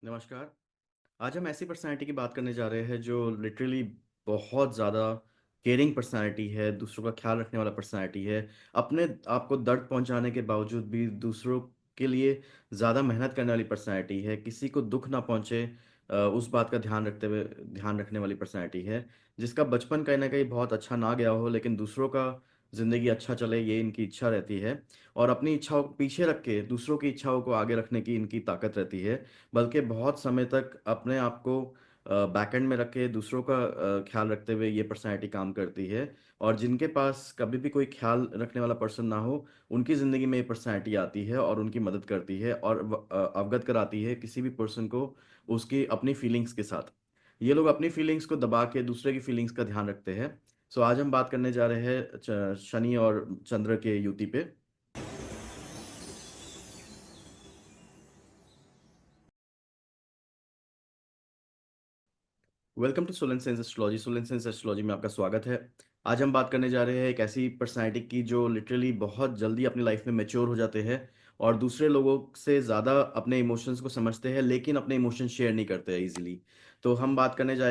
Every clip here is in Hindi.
नमस्कार। आज हम ऐसी पर्सनैलिटी की बात करने जा रहे हैं जो लिटरली बहुत ज़्यादा केयरिंग पर्सनैलिटी है, दूसरों का ख़्याल रखने वाला पर्सनैलिटी है। अपने आप को दर्द पहुँचाने के बावजूद भी दूसरों के लिए ज़्यादा मेहनत करने वाली पर्सनैलिटी है। किसी को दुःख ना पहुँचे उस बात का ध्यान रखते हुए ध्यान रखने वाली पर्सनैलिटी है। जिसका बचपन कहीं न कहीं बहुत अच्छा ना गया हो लेकिन दूसरों का ज़िंदगी अच्छा चले ये इनकी इच्छा रहती है और अपनी इच्छाओं को पीछे रख के दूसरों की इच्छाओं को आगे रखने की इनकी ताकत रहती है। बल्कि बहुत समय तक अपने आप को बैकएंड में रख के दूसरों का ख्याल रखते हुए ये पर्सनैलिटी काम करती है और जिनके पास कभी भी कोई ख्याल रखने वाला पर्सन ना हो, उनकी ज़िंदगी में ये पर्सनैलिटी आती है और उनकी मदद करती है और अवगत कराती है किसी भी पर्सन को उसकी अपनी फीलिंग्स के साथ। ये लोग अपनी फीलिंग्स को दबा के दूसरे की फीलिंग्स का ध्यान रखते हैं। सो आज हम बात करने जा रहे हैं शनि और चंद्र के युति पे। Welcome to Solan science astrology. Solan science astrology में आपका स्वागत है। आज हम बात करने जा रहे हैं एक ऐसी पर्सनैलिटी की जो लिटरली बहुत जल्दी अपनी लाइफ में मैच्योर हो जाते हैं और दूसरे लोगों से ज़्यादा अपने इमोशंस को समझते हैं लेकिन अपने इमोशंस शेयर नहीं करते हैं ईजिली। तो हम बात करने जा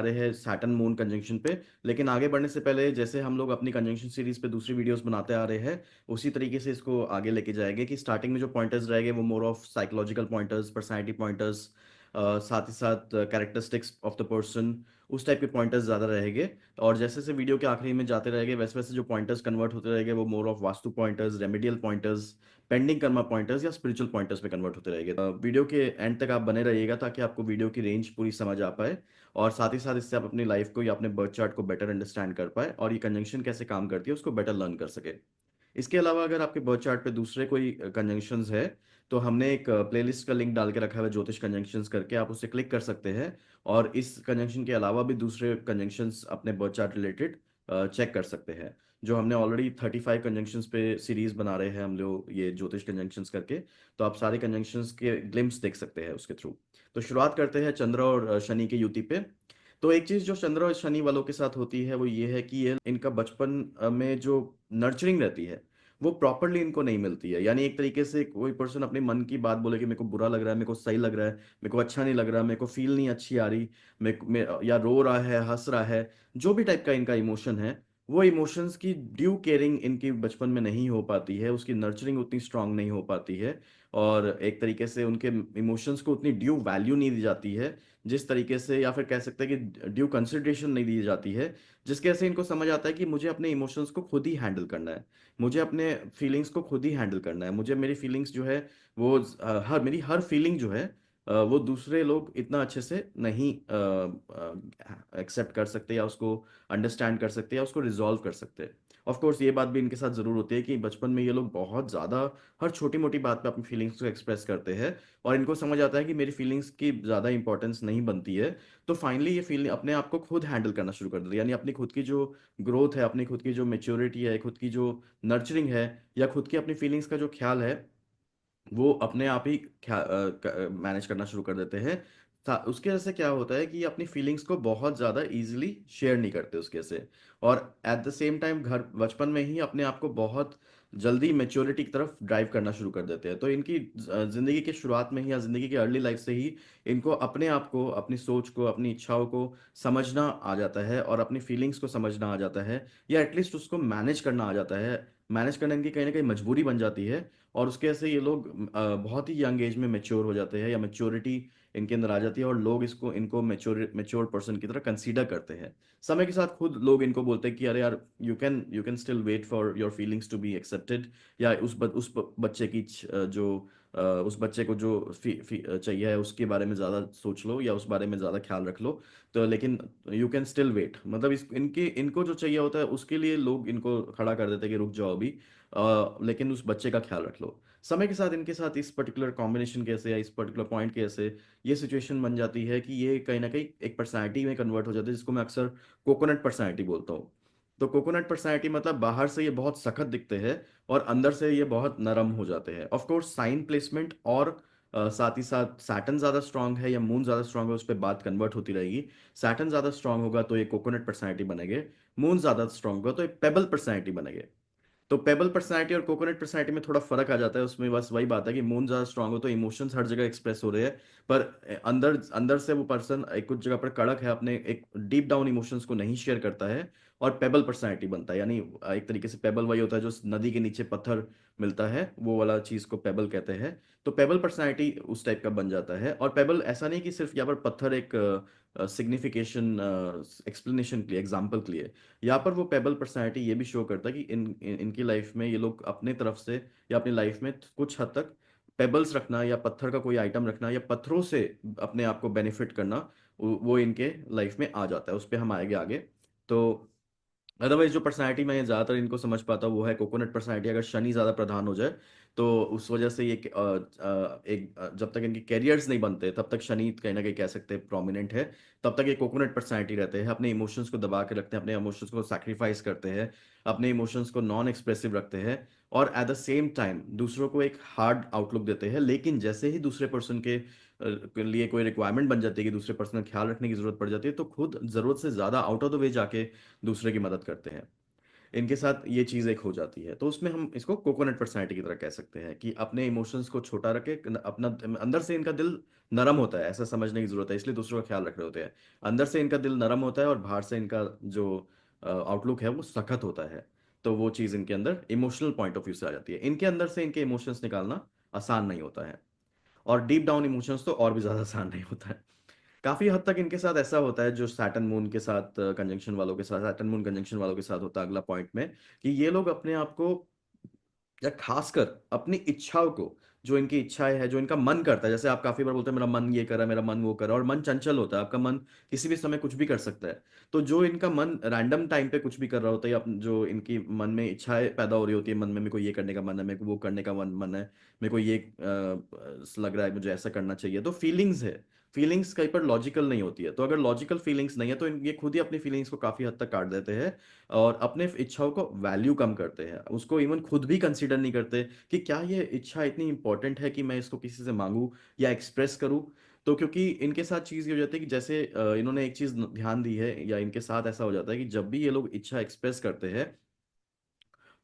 रहे हैं सैटर्न मून कंजंक्शन पे। लेकिन आगे बढ़ने से पहले जैसे हम लोग अपनी कंजंक्शन सीरीज पे दूसरी वीडियोस बनाते आ रहे हैं उसी तरीके से इसको आगे लेके जाएंगे कि स्टार्टिंग में जो पॉइंटर्स रहेंगे वो more of psychological pointers, personality pointers, साथ ही साथ कैरेक्टरिस्टिक्स ऑफ द पर्सन, उस टाइप के पॉइंटर्स ज़्यादा रहेंगे। और जैसे जैसे वीडियो के आखिरी में जाते रहेंगे वैसे वैसे जो पॉइंटर्स कन्वर्ट होते रहेंगे वो more of vastu pointers, remedial pointers, pending Karma pointers या स्पिरिचुअल पॉइंटर्स में कन्वर्ट होते रहेंगे। वीडियो के एंड तक आप बने रहिएगा ताकि आपको वीडियो की रेंज पूरी समझ आ पाए और साथ ही साथ इससे आप अपनी लाइफ को या अपने बर्थ चार्ट को बेटर अंडरस्टैंड कर पाए और ये कंजंक्शन कैसे काम करती है उसको बेटर लर्न कर सके। इसके अलावा अगर आपके बर्थ चार्ट पे दूसरे कोई कंजंक्शंस है तो हमने एक प्लेलिस्ट का लिंक डाल के रखा है ज्योतिष कंजंक्शंस करके, आप उसे क्लिक कर सकते हैं और इस कंजंक्शन के अलावा भी दूसरे कंजंक्शंस अपने बर्थ चार्ट रिलेटेड चेक कर सकते हैं। जो हमने ऑलरेडी 35 कंजंक्शंस पे सीरीज बना रहे हैं हम लोग ये ज्योतिष कंजंक्शंस करके, तो आप सारे कंजंक्शंस के ग्लिम्स देख सकते हैं उसके थ्रू। तो शुरुआत करते हैं चंद्र और शनि के युति पे। तो एक चीज जो चंद्र और शनि वालों के साथ होती है वो ये है कि ये इनका बचपन में जो नर्चरिंग रहती है वो प्रॉपरली इनको नहीं मिलती है। यानी एक तरीके से कोई पर्सन अपने मन की बात बोले कि मेरे को बुरा लग रहा है, मेरे को सही लग रहा है, मेरे को अच्छा नहीं लग रहा, मेरे को फील नहीं अच्छी आ रही, या रो रहा है, हंस रहा है, जो भी टाइप का इनका इमोशन है, वो इमोशंस की ड्यू केयरिंग इनकी बचपन में नहीं हो पाती है, उसकी नर्चरिंग उतनी स्ट्रांग नहीं हो पाती है और एक तरीके से उनके इमोशंस को उतनी ड्यू वैल्यू नहीं दी जाती है जिस तरीके से, या फिर कह सकते हैं कि ड्यू कंसिडरेशन नहीं दी जाती है जिसके से इनको समझ आता है कि मुझे अपने इमोशंस को खुद ही हैंडल करना है, मुझे अपने फीलिंग्स को खुद ही हैंडल करना है, मुझे मेरी फीलिंग्स जो है वो हर मेरी हर फीलिंग जो है वो दूसरे लोग इतना अच्छे से नहीं एक्सेप्ट कर सकते या उसको अंडरस्टैंड कर सकते या उसको रिजॉल्व कर सकते। ऑफ कोर्स ये बात भी इनके साथ ज़रूर होती है कि बचपन में ये लोग बहुत ज़्यादा हर छोटी मोटी बात पे अपनी फीलिंग्स को एक्सप्रेस करते हैं और इनको समझ आता है कि मेरी फीलिंग्स की ज़्यादा इंपॉर्टेंस नहीं बनती है। तो फाइनली ये फीलिंग अपने आप को खुद हैंडल करना शुरू कर देते हैं, यानी अपनी खुद की जो ग्रोथ है, अपनी खुद की जो मेच्योरिटी है, खुद की जो नर्चरिंग है या खुद की अपनी फीलिंग्स का जो ख्याल है वो अपने आप ही मैनेज करना शुरू कर देते हैं। उसके वजह से क्या होता है कि ये अपनी फीलिंग्स को बहुत ज़्यादा इजीली शेयर नहीं करते उसके से, और एट द सेम टाइम घर बचपन में ही अपने आप को बहुत जल्दी मेच्योरिटी की तरफ ड्राइव करना शुरू कर देते हैं। तो इनकी ज़िंदगी के शुरुआत में ही या ज़िंदगी की अर्ली लाइफ से ही इनको अपने आप को, अपनी सोच को, अपनी इच्छाओं को समझना आ जाता है और अपनी फीलिंग्स को समझना आ जाता है या एटलीस्ट उसको मैनेज करना आ जाता है। मैनेज करने की कहीं ना कहीं मजबूरी बन जाती है और उसके ऐसे ये लोग बहुत ही यंग एज में मैच्योर हो जाते हैं या मैच्योरिटी इनके अंदर आ जाती है और लोग इसको इनको मैच्योर पर्सन की तरह कंसीडर करते हैं। समय के साथ खुद लोग इनको बोलते हैं कि अरे यार, you can still wait for your feelings to be accepted, या बच्चे की उस बच्चे को जो चाहिए है उसके बारे में ज़्यादा सोच लो या उस बारे में ज़्यादा ख्याल रख लो। तो लेकिन यू कैन स्टिल वेट, मतलब इनको जो चाहिए होता है उसके लिए लोग इनको खड़ा कर देते हैं कि रुक जाओ अभी, लेकिन उस बच्चे का ख्याल रख लो। समय के साथ इनके साथ इस पर्टिकुलर कॉम्बिनेशन कैसे या इस पर्टिकुलर पॉइंट कैसे ये सिचुएशन बन जाती है कि ये कहीं ना कहीं एक पर्सनैलिटी में कन्वर्ट हो जाती है जिसको मैं अक्सर कोकोनट पर्सनैलिटी बोलता हूँ। तो कोकोनट पर्सनैलिटी मतलब बाहर से ये बहुत सख्त दिखते हैं और अंदर से ये बहुत नरम हो जाते हैं। ऑफ कोर्स साइन प्लेसमेंट और साथ ही साथ सैटर्न ज़्यादा स्ट्रांग है या मून ज़्यादा स्ट्रांग है उस पर बात कन्वर्ट होती रहेगी। सैटर्न ज़्यादा स्ट्रांग होगा तो ये कोकोनट पर्सनैलिटी बनेंगे, मून ज़्यादा स्ट्रांग होगा तो ये पेबल पर्सनैलिटी बनेंगे। तो पेबल पर्सनैलिटी और कोकोनट पर्सनैलिटी में थोड़ा फर्क आ जाता है। उसमें बस वही बात है कि मून ज़्यादा स्ट्रांग हो तो इमोशंस हर जगह एक्सप्रेस हो रहे हैं, पर अंदर अंदर से वो पर्सन एक कुछ जगह पर कड़क है, अपने एक डीप डाउन इमोशंस को नहीं शेयर करता है, और पेबल पर्सनैलिटी बनता है। यानी एक तरीके से पेबल वही होता है जो नदी के नीचे पत्थर मिलता है, वो वाला चीज़ को पेबल कहते हैं। तो पेबल पर्सनैलिटी उस टाइप का बन जाता है। और पेबल ऐसा नहीं कि सिर्फ यहाँ पर पत्थर एक सिग्निफिकेशन एक्सप्लेनेशन के लिए, एग्जाम्पल के लिए। यहाँ पर वो पेबल पर्सनैलिटी ये भी शो करता है कि इनकी लाइफ में ये लोग अपने तरफ से या अपनी लाइफ में कुछ हद तक पेबल्स रखना या पत्थर का कोई आइटम रखना या पत्थरों से अपने आप को बेनिफिट करना, वो इनके लाइफ में आ जाता है। उस पर हम आएंगे आगे। तो अदरवाइज जो पर्सनैलिटी मैं ज़्यादातर इनको समझ पाता हूँ वो है कोकोनट पर्सनैलिटी। अगर शनि ज़्यादा प्रधान हो जाए तो उस वजह से ये जब तक इनके कैरियर्स नहीं बनते तब तक शनि कहीं ना कहीं कह सकते हैं प्रोमिनेंट है। तब तक ये कोकोनट पर्सनैलिटी रहते हैं, अपने इमोशंस को दबा के रखते हैं, अपने इमोशंस को सैक्रिफाइस करते हैं, अपने इमोशंस को नॉन एक्सप्रेसिव रखते हैं, और एट द सेम टाइम दूसरों को एक हार्ड आउटलुक देते हैं। लेकिन जैसे ही दूसरे पर्सन के लिए कोई रिक्वायरमेंट बन जाती है कि दूसरे पर्सन का ख्याल रखने की जरूरत पड़ जाती है, तो खुद जरूरत से ज्यादा आउट ऑफ द वे जाके दूसरे की मदद करते हैं। इनके साथ ये चीज़ एक हो जाती है, तो उसमें हम इसको कोकोनट पर्सनैलिटी की तरह कह सकते हैं कि अपने इमोशंस को छोटा रखे, अपना अंदर से इनका दिल नरम होता है, ऐसा समझने की जरूरत है, इसलिए दूसरों का ख्याल रख रहे होते हैं। अंदर से इनका दिल नरम होता है और बाहर से इनका जो आउटलुक है वो सख्त होता है। तो वो चीज़ इनके अंदर इमोशनल पॉइंट ऑफ व्यू से आ जाती है। इनके अंदर से इनके इमोशंस निकालना आसान नहीं होता है, और डीप डाउन इमोशंस तो और भी ज़्यादा आसान नहीं होता है। काफी हद तक इनके साथ ऐसा होता है जो सैटर्न मून के साथ कंजंक्शन वालों के साथ, सैटर्न मून कंजंक्शन वालों के साथ होता है अगला पॉइंट में, कि ये लोग अपने आप को, या खासकर अपनी इच्छाओं को, जो इनकी इच्छाएं है, जो इनका मन करता है, जैसे आप काफी बार बोलते हैं मेरा मन ये कर रहा है, मेरा मन वो कर रहा है, और मन चंचल होता है, आपका मन किसी भी समय कुछ भी कर सकता है। तो जो इनका मन रैंडम टाइम पे कुछ भी कर रहा होता है, या जो इनकी मन में इच्छाएं पैदा हो रही होती है, मन में मेरे को ये करने का मन है, मेरे को वो करने का मन है, मेरे को ये लग रहा है मुझे ऐसा करना चाहिए, तो फीलिंग्स है। फीलिंग्स कहीं पर लॉजिकल नहीं होती है, तो अगर लॉजिकल फीलिंग्स नहीं है तो ये खुद ही अपनी फीलिंग्स को काफी हद तक काट देते हैं, और अपने इच्छाओं को वैल्यू कम करते हैं, उसको इवन खुद भी कंसीडर नहीं करते कि क्या ये इच्छा इतनी इंपॉर्टेंट है कि मैं इसको किसी से मांगू या एक्सप्रेस करूं। तो क्योंकि इनके साथ चीज़ ये हो जाती है कि जैसे इन्होंने एक चीज़ ध्यान दी है, या इनके साथ ऐसा हो जाता है कि जब भी ये लोग इच्छा एक्सप्रेस करते हैं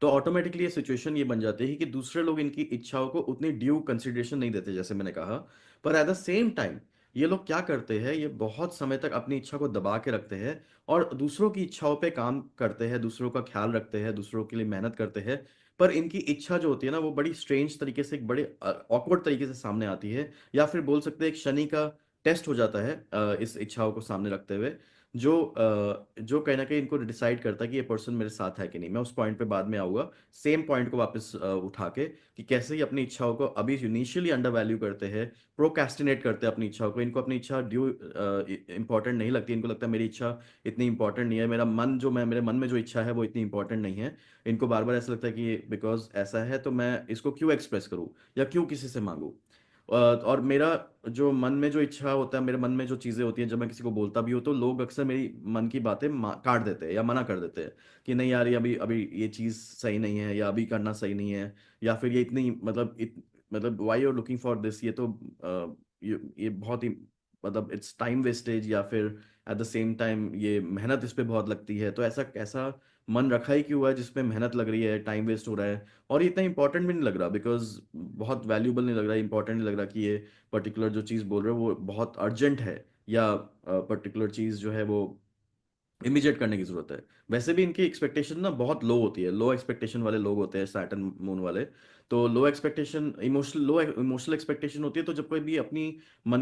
तो ऑटोमेटिकली ये सिचुएशन ये बन जाती है कि दूसरे लोग इनकी इच्छाओं को उतनी ड्यू कंसिडरेशन नहीं देते, जैसे मैंने कहा। पर एट द सेम टाइम ये लोग क्या करते हैं, ये बहुत समय तक अपनी इच्छा को दबा के रखते हैं और दूसरों की इच्छाओं पे काम करते हैं, दूसरों का ख्याल रखते हैं, दूसरों के लिए मेहनत करते हैं। पर इनकी इच्छा जो होती है ना, वो बड़ी स्ट्रेंज तरीके से, एक बड़े ऑकवर्ड तरीके से सामने आती है, या फिर बोल सकते हैं एक शनि का टेस्ट हो जाता है इस इच्छाओं को सामने रखते हुए, जो कहीं ना कहीं इनको डिसाइड करता है कि ये पर्सन मेरे साथ है कि नहीं। मैं उस पॉइंट पे बाद में आऊंगा, सेम पॉइंट को वापस उठा के, कि कैसे ही अपनी इच्छाओं को अभी इनिशियली अंडर वैल्यू करते हैं, प्रोक्रेस्टिनेट करते हैं अपनी इच्छाओं को। इनको अपनी इच्छा ड्यू इंपॉर्टेंट नहीं लगती, इनको लगता है मेरी इच्छा इतनी इंपॉर्टेंट नहीं है, मेरे मन में जो इच्छा है वो इतनी इंपॉर्टेंट नहीं है। इनको बार बार ऐसा लगता है कि बिकॉज ऐसा है तो मैं इसको क्यों एक्सप्रेस करूँ या क्यों किसी से मांगू। और मेरा जो मन में जो इच्छा होता है, मेरे मन में जो चीज़ें होती हैं, जब मैं किसी को बोलता भी हूँ तो लोग अक्सर मेरी मन की बातें काट देते हैं या मना कर देते हैं कि नहीं यार, ये अभी अभी ये चीज़ सही नहीं है, या अभी करना सही नहीं है, या फिर ये इतनी मतलब why you looking for this, ये तो ये बहुत ही मतलब इट्स टाइम वेस्टेज, या फिर एट द सेम टाइम ये मेहनत इस पे बहुत लगती है, तो ऐसा कैसा मन रखा ही क्यों है जिसमें मेहनत लग रही है, टाइम वेस्ट हो रहा है, और ये इतना इंपॉर्टेंट भी नहीं लग रहा, बिकॉज बहुत वैल्यूबल नहीं लग रहा, इंपॉर्टेंट नहीं लग रहा कि ये पर्टिकुलर जो चीज़ बोल रहे हो वो बहुत अर्जेंट है, या पर्टिकुलर चीज़ जो है वो इमीडिएट करने की जरूरत है। वैसे भी इनकी एक्सपेक्टेशन ना बहुत लो होती है, लो एक्सपेक्टेशन वाले लोग होते हैं सैटर्न मून वाले। तो लो इमोशनल एक्सपेक्टेशन होती है, तो जब कोई भी अपनी मन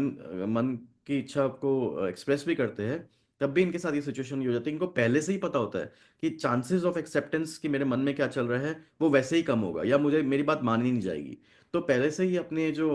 मन की इच्छा को एक्सप्रेस भी करते हैं, तब भी इनके साथ ये सिचुएशन ये हो जाती है, इनको पहले से ही पता होता है कि चांसेस ऑफ एक्सेप्टेंस कि मेरे मन में क्या चल रहा है वो वैसे ही कम होगा, या मुझे मेरी बात मानी नहीं जाएगी। तो पहले से ही अपने जो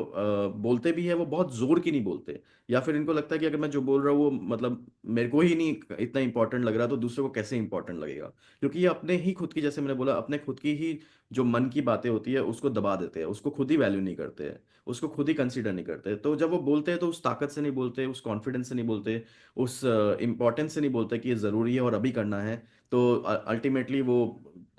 बोलते भी है वो बहुत जोर की नहीं बोलते, या फिर इनको लगता है कि अगर मैं जो बोल रहा हूँ वो मतलब मेरे को ही नहीं इतना इंपॉर्टेंट लग रहा तो दूसरों को कैसे इंपॉर्टेंट लगेगा। क्योंकि ये अपने ही खुद की, जैसे मैंने बोला, अपने खुद की ही जो मन की बातें होती है उसको दबा देते हैं, उसको खुद ही वैल्यू नहीं करते हैं, उसको खुद ही कंसीडर नहीं करते। तो जब वो बोलते हैं तो उस ताकत से नहीं बोलते, उस कॉन्फिडेंस से नहीं बोलते, उस इम्पोर्टेंस से नहीं बोलते कि ये ज़रूरी है और अभी करना है। तो अल्टीमेटली वो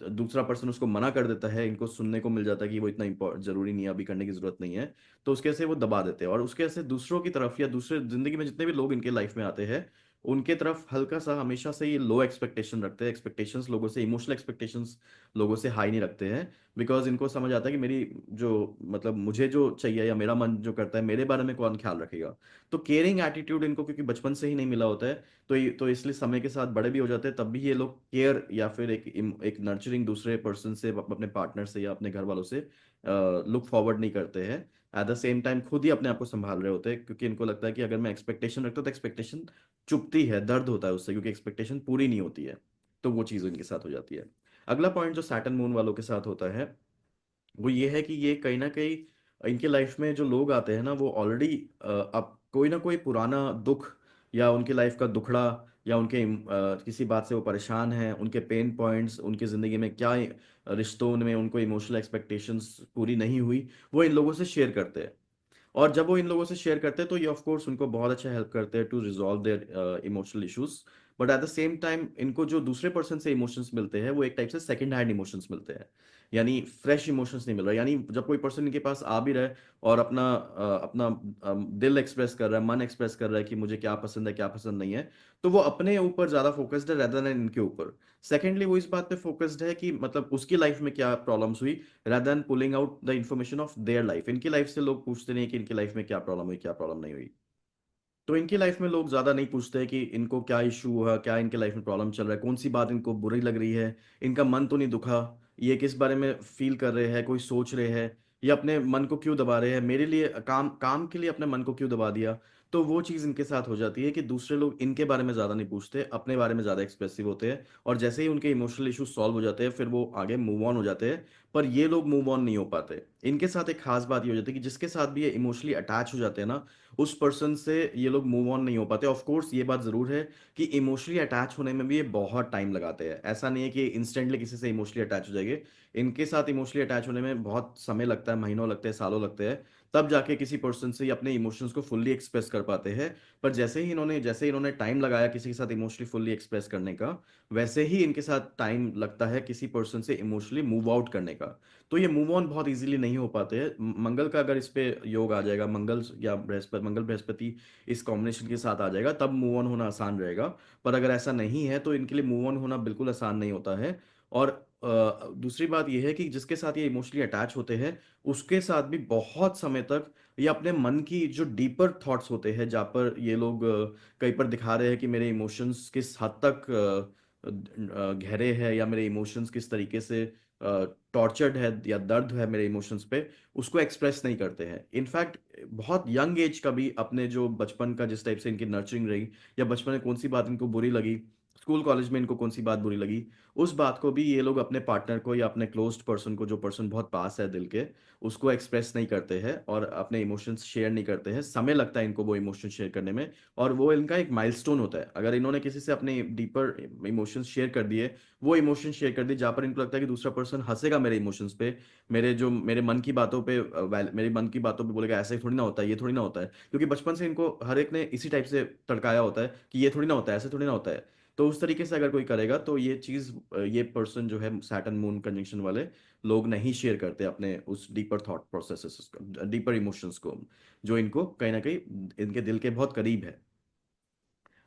दूसरा पर्सन उसको मना कर देता है, इनको सुनने को मिल जाता है कि वो इतना जरूरी नहीं है, अभी करने की जरूरत नहीं है। तो उसके से वो दबा देते हैं, और उसके से दूसरों की तरफ या दूसरे जिंदगी में जितने भी लोग इनके लाइफ में आते हैं उनके तरफ हल्का सा हमेशा से ये लो एक्सपेक्टेशन रखते हैं, एक्सपेक्टेशंस लोगों से, इमोशनल एक्सपेक्टेशंस लोगों से हाई नहीं रखते हैं। बिकॉज इनको समझ आता है कि मेरी जो मतलब मुझे जो चाहिए या मेरा मन जो करता है मेरे बारे में कौन ख्याल रखेगा। तो केयरिंग एटीट्यूड इनको क्योंकि बचपन से ही नहीं मिला होता है, तो इसलिए समय के साथ बड़े भी हो जाते हैं, तब भी ये लोग केयर या फिर एक नर्चरिंग दूसरे पर्सन से, अपने पार्टनर से या अपने घर वालों से लुक फॉरवर्ड नहीं करते हैं। एट द सेम टाइम खुद ही अपने आप को संभाल रहे होते हैं, क्योंकि इनको लगता है कि अगर मैं एक्सपेक्टेशन रखता हूँ तो एक्सपेक्टेशन चुभती है, दर्द होता है उससे, क्योंकि एक्सपेक्टेशन पूरी नहीं होती है। तो वो चीज़ इनके साथ हो जाती है। अगला पॉइंट जो सैटर्न मून वालों के साथ होता है वो ये है कि ये कहीं ना कहीं इनके लाइफ में जो लोग आते हैं ना, वो ऑलरेडी अब कोई ना कोई पुराना दुख या उनकी लाइफ का दुखड़ा या उनके किसी बात से वो परेशान हैं, उनके पेन पॉइंट्स, उनकी ज़िंदगी में क्या रिश्तों में उनको इमोशनल एक्सपेक्टेशंस पूरी नहीं हुई, वो इन लोगों से शेयर करते हैं। और जब वो इन लोगों से शेयर करते हैं तो ये ऑफ कोर्स उनको बहुत अच्छा हेल्प करते हैं to resolve their emotional issues. But at the same time इनको जो दूसरे पर्सन से इमोशंस मिलते हैं वो एक टाइप से सेकंड हैंड इमोशंस मिलते हैं, यानी फ्रेश इमोशंस नहीं मिल रहा। यानी जब कोई पर्सन इनके पास आ भी रहा है और अपना दिल एक्सप्रेस कर रहा है, मन एक्सप्रेस कर रहा है कि मुझे क्या पसंद है क्या पसंद नहीं है, तो वो अपने ऊपर ज्यादा फोकस्ड है रेदर देन इनके ऊपर। सेकेंडली वो इस बात पे फोकस्ड है कि मतलब उसकी लाइफ में क्या प्रॉब्लम्स हुई, rather than pulling out the information of their life। इनकी लाइफ से लोग पूछते नहीं कि इनकी लाइफ में क्या प्रॉब्लम हुई क्या प्रॉब्लम नहीं हुई। तो इनकी लाइफ में लोग ज्यादा नहीं पूछते कि इनको क्या इशू हुआ, क्या इनके लाइफ में प्रॉब्लम चल रहा है, कौन सी बात इनको बुरी लग रही है, इनका मन तो नहीं दुखा, ये किस बारे में फील कर रहे हैं, कोई सोच रहे हैं, ये अपने मन को क्यों दबा रहे हैं, मेरे लिए काम काम के लिए अपने मन को क्यों दबा दिया। तो वो चीज़ इनके साथ हो जाती है कि दूसरे लोग इनके बारे में ज़्यादा नहीं पूछते, अपने बारे में ज़्यादा एक्सप्रेसिव होते हैं, और जैसे ही उनके इमोशनल इश्यूज सॉल्व हो जाते हैं फिर वो आगे मूव ऑन हो जाते हैं। पर ये लोग मूव ऑन नहीं हो पाते। इनके साथ एक खास बात ये हो जाती है कि जिसके साथ भी ये इमोशनली अटैच हो जाते हैं ना, उस पर्सन से ये लोग मूव ऑन नहीं हो पाते। ऑफ कोर्स ये बात जरूर है कि इमोशनली अटैच होने में भी ये बहुत टाइम लगाते हैं। ऐसा नहीं है कि इंस्टेंटली किसी से इमोशनली अटैच हो जाएंगे। इनके साथ इमोशनली अटैच होने में बहुत समय लगता है, महीनों लगते हैं, सालों लगते हैं, तब जाके किसी पर्सन से ये अपने इमोशंस को फुल्ली एक्सप्रेस कर पाते हैं। पर जैसे ही इन्होंने टाइम लगाया किसी के साथ इमोशनली फुल्ली एक्सप्रेस करने का, वैसे ही इनके साथ टाइम लगता है किसी पर्सन से इमोशनली मूव आउट करने का। तो ये मूव ऑन बहुत इजीली नहीं हो पाते हैं। मंगल का अगर इस पे योग आ जाएगा, मंगल या बृहस्पति, मंगल बृहस्पति इस कॉम्बिनेशन के साथ आ जाएगा, तब मूव ऑन होना आसान रहेगा। पर अगर ऐसा नहीं है तो इनके लिए मूव ऑन होना बिल्कुल आसान नहीं होता है। और दूसरी बात यह है कि जिसके साथ ये इमोशनली अटैच होते हैं उसके साथ भी बहुत समय तक ये अपने मन की जो डीपर थॉट्स होते हैं, जहाँ पर ये लोग कहीं पर दिखा रहे हैं कि मेरे इमोशंस किस हद तक गहरे हैं, या मेरे इमोशंस किस तरीके से टॉर्चर्ड है या दर्द है मेरे इमोशंस पे, उसको एक्सप्रेस नहीं करते हैं। इनफैक्ट बहुत यंग एज का भी अपने जो बचपन का जिस टाइप से इनकी नर्चरिंग रही, या बचपन में कौन सी बात इनको बुरी लगी, स्कूल कॉलेज में इनको कौन सी बात बुरी लगी, उस बात को भी ये लोग अपने पार्टनर को या अपने क्लोज्ड पर्सन को, जो पर्सन बहुत पास है दिल के, उसको एक्सप्रेस नहीं करते हैं और अपने इमोशंस शेयर नहीं करते हैं। समय लगता है इनको वो इमोशंस शेयर करने में, और वो इनका एक माइलस्टोन होता है। अगर इन्होंने किसी से अपने डीपर इमोशंस शेयर कर दिए, वो इमोशंस शेयर कर दिए जहाँ पर इनको लगता है कि दूसरा पर्सन हंसेगा मेरे इमोशंस पे, मेरे मन की बातों पे मेरे मन की बातों पे बोलेगा ऐसे थोड़ी ना होता है, ये थोड़ी ना होता है, क्योंकि बचपन से इनको हर एक ने इसी टाइप से तड़काया होता है कि ये थोड़ी ना होता है, ऐसे थोड़ी ना होता है। तो उस तरीके से अगर कोई करेगा तो ये चीज, ये पर्सन जो है सैटर्न मून कंजंक्शन वाले लोग नहीं शेयर करते अपने उस deeper thought processes, deeper emotions को, जो इनको कहीं ना कहीं इनके दिल के बहुत करीब है।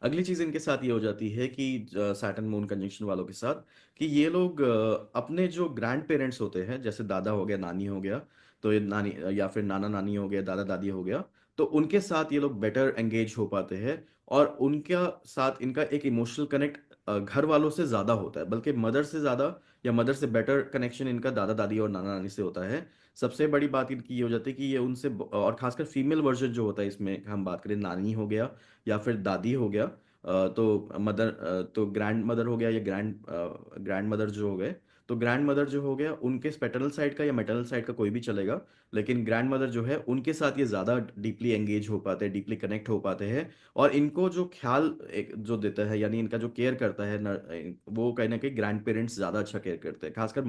अगली चीज इनके साथ ये हो जाती है कि सैटर्न मून कंजंक्शन वालों के साथ, कि ये लोग अपने जो ग्रैंड पेरेंट्स होते हैं, जैसे दादा हो गया, नानी हो गया, तो ये नानी या फिर नाना नानी हो गया, दादा दादी हो गया, तो उनके साथ ये लोग बेटर एंगेज हो पाते हैं। और उनके साथ इनका एक इमोशनल कनेक्ट घर वालों से ज्यादा होता है, बल्कि मदर से ज्यादा या मदर से बेटर कनेक्शन इनका दादा दादी और नाना नानी से होता है। सबसे बड़ी बात इनकी ये हो जाती है कि ये उनसे और खासकर फीमेल वर्जन जो होता है, इसमें हम बात करें नानी हो गया या फिर दादी हो गया, तो ग्रैंड मदर हो गया या ग्रैंड मदर जो हो गए, तो ग्रैंड मदर जो हो गया उनके पैटर्नल साइड का या मैटरनल साइड का कोई भी चलेगा। लेकिन ग्रैंड मदर जो है उनके साथ ये ज़्यादा डीपली एंगेज हो पाते हैं, डीपली कनेक्ट हो पाते हैं। और इनको जो ख्याल एक जो देता है, यानी इनका जो केयर करता है वो कहीं ना कहीं ग्रैंड पेरेंट्स ज़्यादा अच्छा केयर करते हैं। खासकर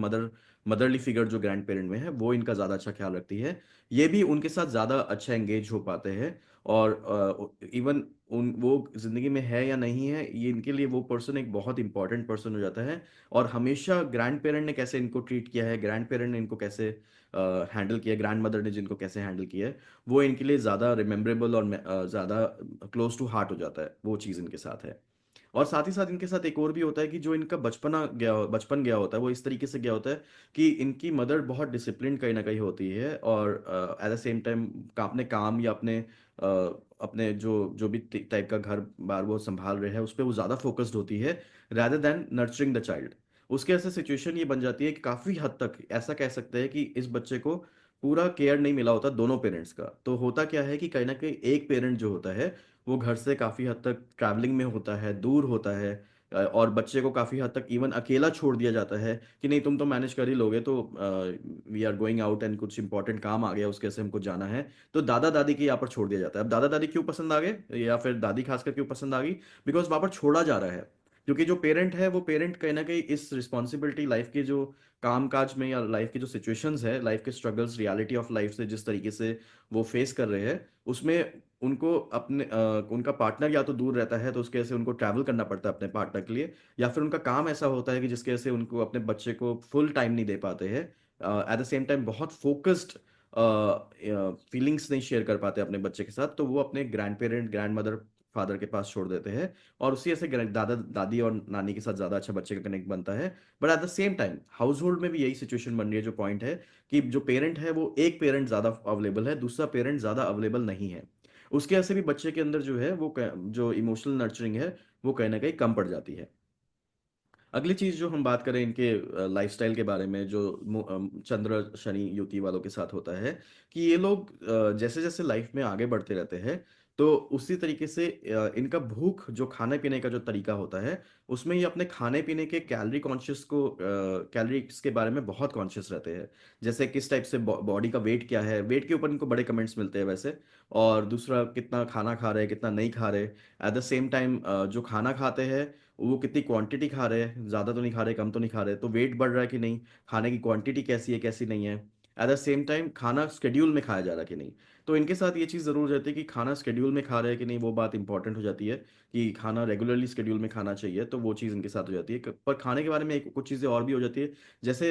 मदरली फिगर जो ग्रैंड पेरेंट में है वो इनका ज़्यादा अच्छा ख्याल रखती है। ये भी उनके साथ ज़्यादा अच्छा एंगेज हो पाते हैं। और इवन उन वो ज़िंदगी में है या नहीं है, ये इनके लिए वो पर्सन एक बहुत इंपॉर्टेंट पर्सन हो जाता है। और हमेशा ग्रैंड पेरेंट ने कैसे इनको ट्रीट किया है, ग्रैंड पेरेंट ने इनको कैसे हैंडल किया है, ग्रैंड मदर ने जिनको कैसे हैंडल किया है, वो इनके लिए ज़्यादा रिमेम्बरेबल और ज़्यादा क्लोज टू हार्ट हो जाता है, वो चीज़ इनके साथ है। और साथ ही साथ इनके साथ एक और भी होता है कि जो इनका बचपन गया होता है वो इस तरीके से गया होता है कि इनकी मदर बहुत डिसिप्लिन कहीं ना कहीं होती है, और एट द सेम टाइम अपने काम या अपने जो जो भी टाइप का घर बार वो संभाल रहे हैं उस पर वो ज़्यादा फोकस्ड होती है, rather than nurturing the child. उसके ऐसे सिचुएशन ये बन जाती है कि काफ़ी हद तक ऐसा कह सकते हैं कि इस बच्चे को पूरा केयर नहीं मिला होता दोनों पेरेंट्स का। तो होता क्या है कि कहीं ना कहीं एक पेरेंट जो होता है वो घर से काफ़ी हद तक ट्रैवलिंग में होता है, दूर होता है, और बच्चे को काफ़ी हद तक इवन अकेला छोड़ दिया जाता है कि नहीं तुम तो मैनेज कर ही लोगे, तो we are going out and कुछ इंपॉर्टेंट काम आ गया उसके से हमको जाना है, तो दादा दादी के यहाँ पर छोड़ दिया जाता है। अब दादा दादी क्यों पसंद आ गए या फिर दादी खासकर क्यों पसंद आ गई? बिकॉज वहाँ पर छोड़ा जा रहा है, क्योंकि जो पेरेंट है वो पेरेंट कहीं ना कहीं इस रिस्पॉन्सिबिलिटी लाइफ के जो काम काज में या लाइफ की जो सिचुएशंस है, लाइफ के स्ट्रगल्स, रियलिटी ऑफ लाइफ से जिस तरीके से वो फेस कर रहे हैं, उसमें उनको उनका पार्टनर या तो दूर रहता है तो उसके वजह से उनको ट्रैवल करना पड़ता है अपने पार्टनर के लिए, या फिर उनका काम ऐसा होता है कि जिसकी वजह से उनको अपने बच्चे को फुल टाइम नहीं दे पाते हैं, एट द सेम टाइम बहुत फोकस्ड फीलिंग्स नहीं शेयर कर पाते अपने बच्चे के साथ, तो वो अपने grand parent, grand mother, father के पास छोड़ देते हैं। और उसी ऐसे दादा दादी और नानी के साथ ज़्यादा अच्छा बच्चे का कनेक्ट बनता है। But at the same time house hold में भी यही सिचुएशन बन रही है, जो पॉइंट है कि जो पेरेंट है वो एक पेरेंट ज़्यादा अवेलेबल है, दूसरा पेरेंट ज़्यादा अवेलेबल नहीं है। उसके ऐसे भी बच्चे के अंदर जो है वो जो इमोशनल नर्चरिंग है वो कहीं ना कहीं कम पड़ जाती है। अगली चीज जो हम बात करें इनके लाइफस्टाइल के बारे में, जो चंद्र शनि युति वालों के साथ होता है, कि ये लोग जैसे जैसे लाइफ में आगे बढ़ते रहते हैं, तो उसी तरीके से इनका भूख, जो खाने पीने का जो तरीका होता है, उसमें ये अपने खाने पीने के कैलोरीज के बारे में बहुत कॉन्शियस रहते हैं। जैसे किस टाइप से बॉडी का वेट क्या है, वेट के ऊपर इनको बड़े कमेंट्स मिलते हैं वैसे। और दूसरा, कितना खाना खा रहे हैं, कितना नहीं खा रहे। एट द सेम टाइम जो खाना खाते हैं वो कितनी क्वांटिटी खा रहे हैं, ज़्यादा तो नहीं खा रहे, कम तो नहीं खा रहे, तो वेट बढ़ रहा है कि नहीं, खाने की क्वांटिटी कैसी है कैसी नहीं है। एट द सेम टाइम खाना शेड्यूल में खाया जा रहा है कि नहीं। तो इनके साथ ये चीज़ ज़रूर रहती है कि खाना शेड्यूल में खा रहे हैं कि नहीं, वो बात इंपॉर्टेंट हो जाती है कि खाना रेगुलरली शेड्यूल में खाना चाहिए, तो वो चीज़ इनके साथ हो जाती है। पर खाने के बारे में एक कुछ चीज़ें और भी हो जाती है। जैसे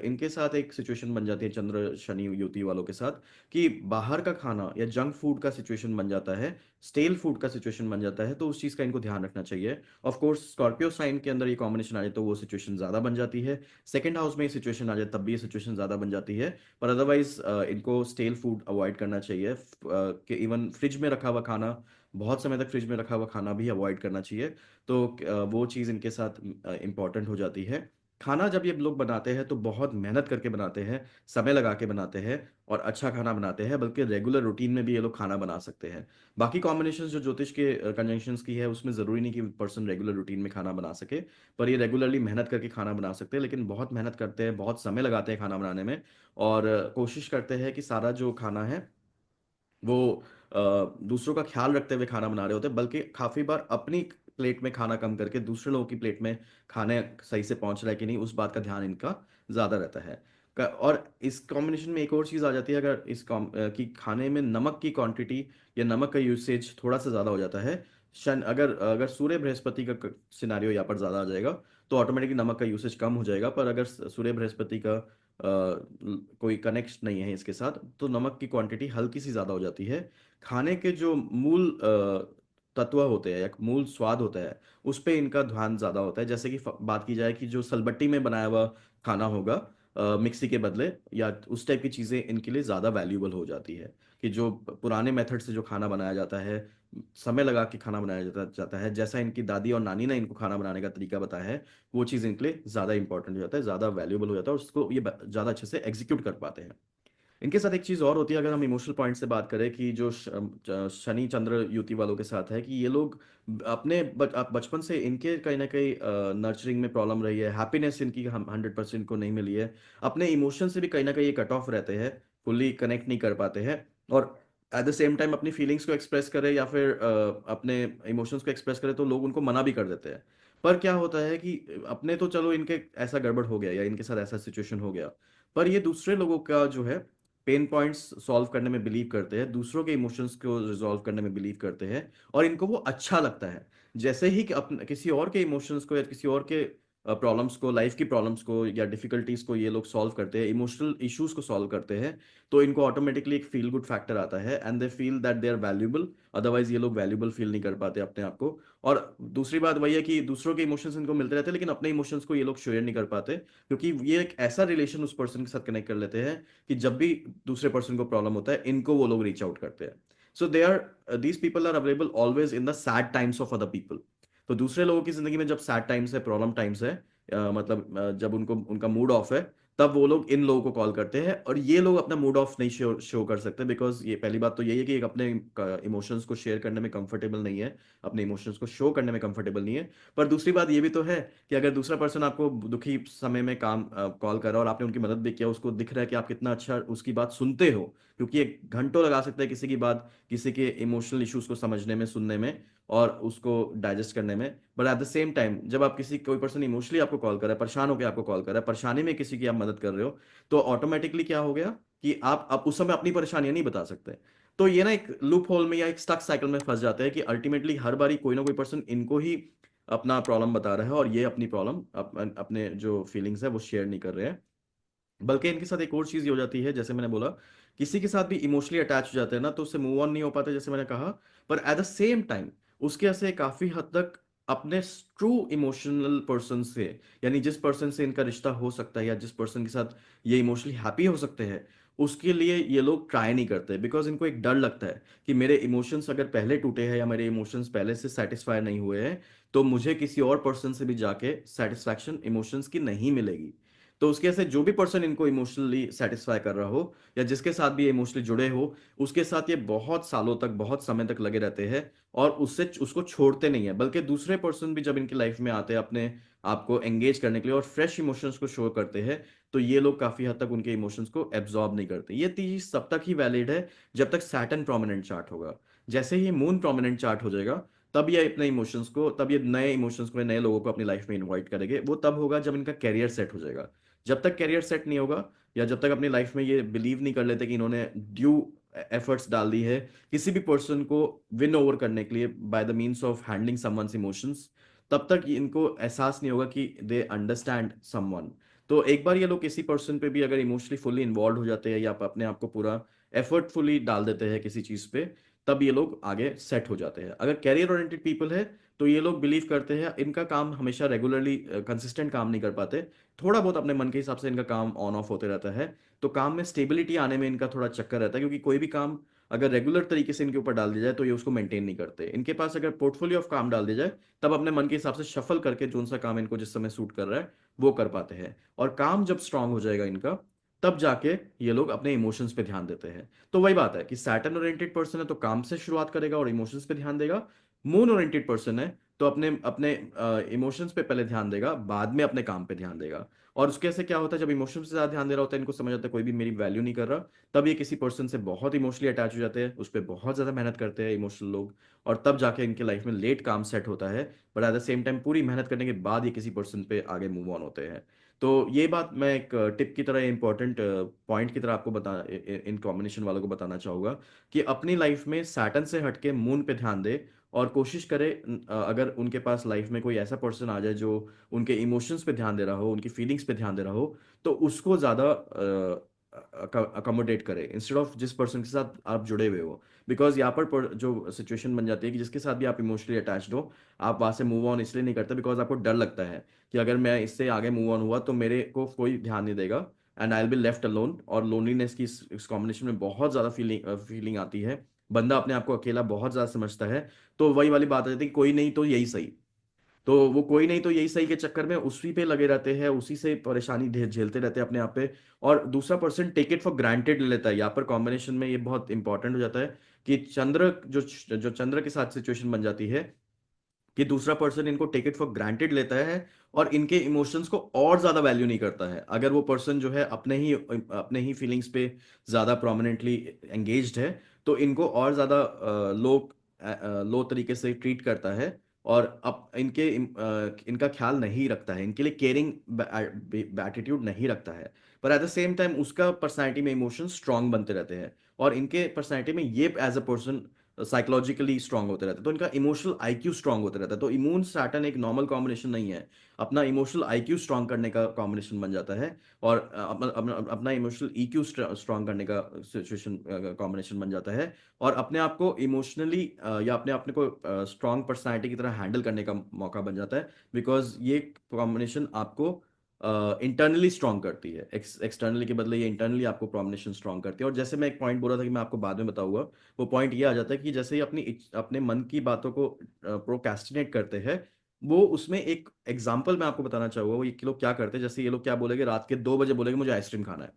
इनके साथ एक सिचुएशन बन जाती है चंद्र शनि युति वालों के साथ, कि बाहर का खाना या जंक फूड का सिचुएशन बन जाता है, स्टेल फूड का सिचुएशन बन जाता है, तो उस चीज़ का इनको ध्यान रखना चाहिए। ऑफ कोर्स स्कॉर्पियो साइन के अंदर ये कॉम्बिनेशन आ जाए तो वो सिचुएशन ज़्यादा बन जाती है। सेकंड हाउस में ये सिचुएशन आ जाए तब भी ये सिचुएशन ज़्यादा बन जाती है। पर अदरवाइज इनको स्टेल फूड अवॉइड करना चाहिए, कि इवन फ्रिज में रखा हुआ खाना, बहुत समय तक फ्रिज में रखा हुआ खाना भी अवॉइड करना चाहिए। तो वो चीज़ इनके साथ इंपॉर्टेंट हो जाती है। खाना जब ये लोग बनाते हैं तो बहुत मेहनत करके बनाते हैं, समय लगा के बनाते हैं, और अच्छा खाना बनाते हैं, बल्कि रेगुलर रूटीन में भी ये लोग खाना बना सकते हैं। बाकी कॉम्बिनेशंस जो ज्योतिष के कंजंक्शंस की है उसमें ज़रूरी नहीं कि पर्सन रेगुलर रूटीन में खाना बना सके, पर ये रेगुलरली मेहनत करके खाना बना सकते हैं, लेकिन बहुत मेहनत करते हैं, बहुत समय लगाते हैं खाना बनाने में। और कोशिश करते हैं कि सारा जो खाना है वो अ, दूसरों का ख्याल रखते हुए खाना बना रहे होते हैं, बल्कि काफ़ी बार अपनी प्लेट में खाना कम करके दूसरे लोगों की प्लेट में खाने सही से पहुंच रहा है कि नहीं, उस बात का ध्यान इनका ज़्यादा रहता है। और इस कॉम्बिनेशन में एक और चीज़ आ जाती है, अगर कि खाने में नमक की क्वांटिटी या नमक का यूसेज थोड़ा सा ज़्यादा हो जाता है। शन अगर अगर सूर्य बृहस्पति का सिनारियो यहाँ पर ज़्यादा आ जाएगा तो ऑटोमेटिकली नमक का यूसेज कम हो जाएगा। पर अगर सूर्य बृहस्पति का कोई कनेक्ट नहीं है इसके साथ, तो नमक की क्वांटिटी हल्की सी ज़्यादा हो जाती है। खाने के जो मूल तत्व होते हैं या मूल स्वाद होता है, उस पे इनका ध्यान ज़्यादा होता है। जैसे कि बात की जाए कि जो सलबट्टी में बनाया हुआ खाना होगा मिक्सी के बदले, या उस टाइप की चीज़ें इनके लिए ज़्यादा वैल्यूबल हो जाती है। कि जो पुराने मेथड से जो खाना बनाया जाता है, समय लगा के खाना बनाया जाता है, जैसा इनकी दादी और नानी ने इनको खाना बनाने का तरीका बताया है, वो चीज़ इनके लिए ज़्यादा इंपॉर्टेंट हो जाता है, ज़्यादा वैल्यूबल हो जाता है, और उसको ये ज़्यादा अच्छे से एग्जीक्यूट कर पाते हैं। इनके साथ एक चीज़ और होती है, अगर हम इमोशनल पॉइंट से बात करें, कि जो शनि चंद्र युति वालों के साथ है, कि ये लोग अपने बचपन से इनके कहीं ना कहीं नर्चरिंग में प्रॉब्लम रही है, हैप्पीनेस इनकी हम 100% को नहीं मिली है। अपने इमोशन से भी कहीं ना कहीं ये कट ऑफ रहते हैं, फुल्ली कनेक्ट नहीं कर पाते हैं। और एट द सेम टाइम अपनी फीलिंग्स को एक्सप्रेस करें या फिर अपने इमोशंस को एक्सप्रेस करें तो लोग उनको मना भी कर देते हैं। पर क्या होता है कि अपने तो चलो इनके ऐसा गड़बड़ हो गया या इनके साथ ऐसा सिचुएशन हो गया, पर ये दूसरे लोगों का जो है पेन पॉइंट्स सॉल्व करने में बिलीव करते हैं, दूसरों के इमोशंस को रिजॉल्व करने में बिलीव करते हैं, और इनको वो अच्छा लगता है। जैसे ही कि अपने किसी और के इमोशंस को या किसी और के प्रॉब्लम्स को, लाइफ की प्रॉब्लम्स को या डिफिकल्टीज को ये लोग सॉल्व करते हैं, इमोशनल इश्यूज को सॉल्व करते हैं, तो इनको ऑटोमेटिकली एक फील गुड फैक्टर आता है and they feel that they are valuable. Otherwise ये लोग वैल्यूबल फील नहीं कर पाते अपने आप को। और दूसरी बात वही है कि दूसरों के इमोशंस इनको मिलते रहते हैं, लेकिन अपने इमोशंस को ये लोग शेयर नहीं कर पाते, क्योंकि ये एक ऐसा रिलेशन उस पर्सन के साथ कनेक्ट कर लेते हैं कि जब भी दूसरे पर्सन को प्रॉब्लम होता है, इनको वो लोग रीच आउट करते हैं। So they are these people are available always in the sad times of other people. तो दूसरे लोगों की जिंदगी में जब सैड टाइम्स है, प्रॉब्लम टाइम्स है, मतलब जब उनको उनका मूड ऑफ है, तब वो लोग इन लोगों को कॉल करते हैं। और ये लोग अपना मूड ऑफ नहीं शो कर सकते, बिकॉज ये पहली बात तो यही है कि एक अपने इमोशंस को शेयर करने में कंफर्टेबल नहीं है, अपने इमोशंस को शो करने में कंफर्टेबल नहीं है। पर दूसरी बात ये भी तो है कि अगर दूसरा पर्सन आपको दुखी समय में काम कॉल कर रहा है और आपने उनकी मदद भी किया, उसको दिख रहा है कि आप कितना अच्छा उसकी बात सुनते हो, क्योंकि एक घंटों लगा सकता है किसी की बात, किसी के इमोशनल इश्यूज को समझने में, सुनने में और उसको डाइजेस्ट करने में। But at the same time जब आप किसी कोई पर्सन इमोशनली आपको कॉल कर रहा है, परेशान होकर आपको कॉल कर रहा है, परेशानी में किसी की आप मदद कर रहे हो, तो ऑटोमेटिकली क्या हो गया कि आप उस समय अपनी परेशानियां नहीं बता सकते। तो ये ना एक लूप होल में या एक स्टक साइकिल में फंस जाते हैं कि अल्टीमेटली हर बारी कोई ना कोई पर्सन इनको ही अपना प्रॉब्लम बता रहा है, और ये अपनी प्रॉब्लम अपने जो फीलिंग्स है वो शेयर नहीं कर रहे हैं। बल्कि इनके साथ एक और चीज ये हो जाती है, जैसे मैंने बोला, किसी के साथ भी इमोशनली अटैच हो जाते हैं ना, तो उससे मूव ऑन नहीं हो पाते, जैसे मैंने कहा। पर एट द सेम टाइम उसके से काफी हद तक अपने ट्रू इमोशनल पर्सन से, यानी जिस पर्सन से इनका रिश्ता हो सकता है या जिस पर्सन के साथ ये इमोशनली हैप्पी हो सकते हैं, उसके लिए ये लोग ट्राई नहीं करते, बिकॉज इनको एक डर लगता है कि मेरे इमोशंस अगर पहले टूटे हैं या मेरे इमोशंस पहले से सेटिस्फाई नहीं हुए हैं, तो मुझे किसी और पर्सन से भी जाके सेटिस्फैक्शन इमोशंस की नहीं मिलेगी। तो उसके से जो भी पर्सन इनको इमोशनली सेटिस्फाई कर रहा हो या जिसके साथ भी इमोशनली जुड़े हो, उसके साथ ये बहुत सालों तक, बहुत समय तक लगे रहते हैं, और उससे उसको छोड़ते नहीं है। बल्कि दूसरे पर्सन भी जब इनकी लाइफ में आते हैं अपने आपको एंगेज करने के लिए और फ्रेश इमोशंस को शो करते हैं, तो ये लोग काफी हद तक उनके इमोशंस को एब्जॉर्ब नहीं करते। ये चीज तब तक ही वैलिड है जब तक सैटर्न प्रोमिनेंट चार्ट होगा। जैसे ही मून प्रोमिनेंट चार्ट हो जाएगा, तब ये नए इमोशंस को, नए लोगों को अपनी लाइफ में इनवाइट करेंगे। वो तब होगा जब इनका कैरियर सेट हो जाएगा। जब तक कैरियर सेट नहीं होगा, या जब तक अपनी लाइफ में ये बिलीव नहीं कर लेते कि इन्होंने ड्यू एफर्ट्स डाल दी है किसी भी पर्सन को विन ओवर करने के लिए by the means of handling someone's emotions, तब तक इनको एहसास नहीं होगा कि दे अंडरस्टैंड समवन। तो एक बार ये लोग किसी पर्सन पे भी अगर इमोशनली फुल्ली इन्वॉल्व हो जाते हैं या अपने आप को पूरा एफर्टफुली डाल देते हैं किसी चीज पे, तब ये लोग आगे सेट हो जाते हैं। अगर कैरियर ओरिएंटेड पीपल है, तो ये लोग बिलीव करते हैं, इनका काम हमेशा रेगुलरली कंसिस्टेंट काम नहीं कर पाते, थोड़ा बहुत अपने मन के हिसाब से इनका काम ऑन ऑफ होते रहता है। तो काम में स्टेबिलिटी आने में इनका थोड़ा चक्कर रहता है, क्योंकि कोई भी काम अगर रेगुलर तरीके से इनके ऊपर डाल दिया जाए तो ये उसको मेंटेन नहीं करते। इनके पास अगर पोर्टफोलियो ऑफ काम डाल दिया जाए, तब अपने मन के हिसाब से शफल करके जोन सा काम इनको जिस समय सूट कर रहा है वो कर पाते हैं। और काम जब स्ट्रांग हो जाएगा इनका, तब जाके ये लोग अपने इमोशंस पे ध्यान देते हैं। तो वही बात है कि सैटर्न ओरिएंटेड पर्सन है तो काम से शुरुआत करेगा और इमोशंस पे ध्यान देगा। मून ओरिएंटेड पर्सन है तो अपने अपने इमोशंस पे पहले ध्यान देगा, बाद में अपने काम पे ध्यान देगा। और उसके से क्या होता है, जब इमोशंस पे ज्यादा ध्यान दे रहा होता है, इनको समझ आता है कोई भी मेरी वैल्यू नहीं कर रहा, तब ये किसी पर्सन से बहुत इमोशनली अटैच हो जाते हैं, उस पर बहुत ज्यादा मेहनत करते हैं इमोशनल लोग। और तब जाके इनके लाइफ में लेट काम सेट होता है। But at the same time पूरी मेहनत करने के बाद ये किसी पर्सन पे आगे मूव ऑन होते हैं। तो ये बात मैं एक टिप की तरह, इंपॉर्टेंट पॉइंट की तरह आपको इन कॉम्बिनेशन वालों को बताना चाहूंगा कि अपनी लाइफ में सैटर्न से हटके मून पे ध्यान दे, और कोशिश करे अगर उनके पास लाइफ में कोई ऐसा पर्सन आ जाए जो उनके इमोशंस पे ध्यान दे रहा हो, उनकी फीलिंग्स पे ध्यान दे रहा हो, तो उसको ज्यादा अकोमोडेट करे इंस्टेड ऑफ जिस पर्सन के साथ आप जुड़े हुए हो। बिकॉज यहाँ पर जो सिचुएशन बन जाती है कि जिसके साथ भी आप इमोशनली अटैच्ड हो, आप वहां से मूव ऑन इसलिए नहीं करते बिकॉज आपको डर लगता है कि अगर मैं इससे आगे मूव ऑन हुआ तो मेरे को कोई ध्यान नहीं देगा, and I will be left alone. और लोनलीनेस की इस कॉम्बिनेशन में बहुत ज्यादा फीलिंग आती है। बंदा अपने आप को अकेला बहुत ज्यादा समझता है। तो वही वाली बात आ जाती है कि कोई नहीं तो यही सही। तो वो कोई नहीं तो यही सही के चक्कर में उसी पे लगे रहते हैं, उसी से परेशानी झेलते रहते हैं अपने आप पे। और दूसरा person take it for granted ले लेता है। यहाँ पर कॉम्बिनेशन में ये बहुत इंपॉर्टेंट हो जाता है कि चंद्र जो जो चंद्र के साथ सिचुएशन बन जाती है कि दूसरा पर्सन इनको टेक इट फॉर ग्रांटेड लेता है और इनके इमोशंस को और ज्यादा वैल्यू नहीं करता है। अगर वो पर्सन जो है अपने ही फीलिंग्स पे ज्यादा प्रोमिनेंटली एंगेज्ड है, तो इनको और ज्यादा लो लो तरीके से ट्रीट करता है, और अब इनका ख्याल नहीं रखता है, इनके लिए केयरिंग एटीट्यूड नहीं रखता है। पर एट द सेम टाइम उसका पर्सनैलिटी में इमोशन स्ट्रांग बनते रहते हैं, और इनके पर्सनैलिटी में ये as a person psychologically strong होते रहते हैं, तो इनका इमोशनल आईक्यू स्ट्रांग होते रहता है। तो इम्यून सैटर्न एक नॉर्मल कॉम्बिनेशन नहीं है, अपना इमोशनल आईक्यू स्ट्रांग करने का कॉम्बिनेशन बन जाता है, और अपना इमोशनल ईक्यू स्ट्रांग करने का सिचुएशन कॉम्बिनेशन बन जाता है, और अपने आप को इमोशनली या अपने अपने को स्ट्रांग पर्सनालिटी की तरह हैंडल करने का मौका बन जाता है, बिकॉज ये कॉम्बिनेशन आपको इंटरनली स्ट्रांग करती है, एक्सटर्नली के बदले ये इंटरनली आपको कॉम्बिनेशन स्ट्रांग करती है। और जैसे मैं एक पॉइंट बोल रहा था कि मैं आपको बाद में बताऊंगा, वो पॉइंट ये आ जाता है कि जैसे ही अपने मन की बातों को प्रोक्रेस्टिनेट करते हैं, वो उसमें एक एग्जाम्पल मैं आपको बताना चाहूंगा, वो ये लोग क्या करते हैं, जैसे ये लोग क्या बोलेंगे, रात के 2 बजे बोलेंगे मुझे आइसक्रीम खाना है।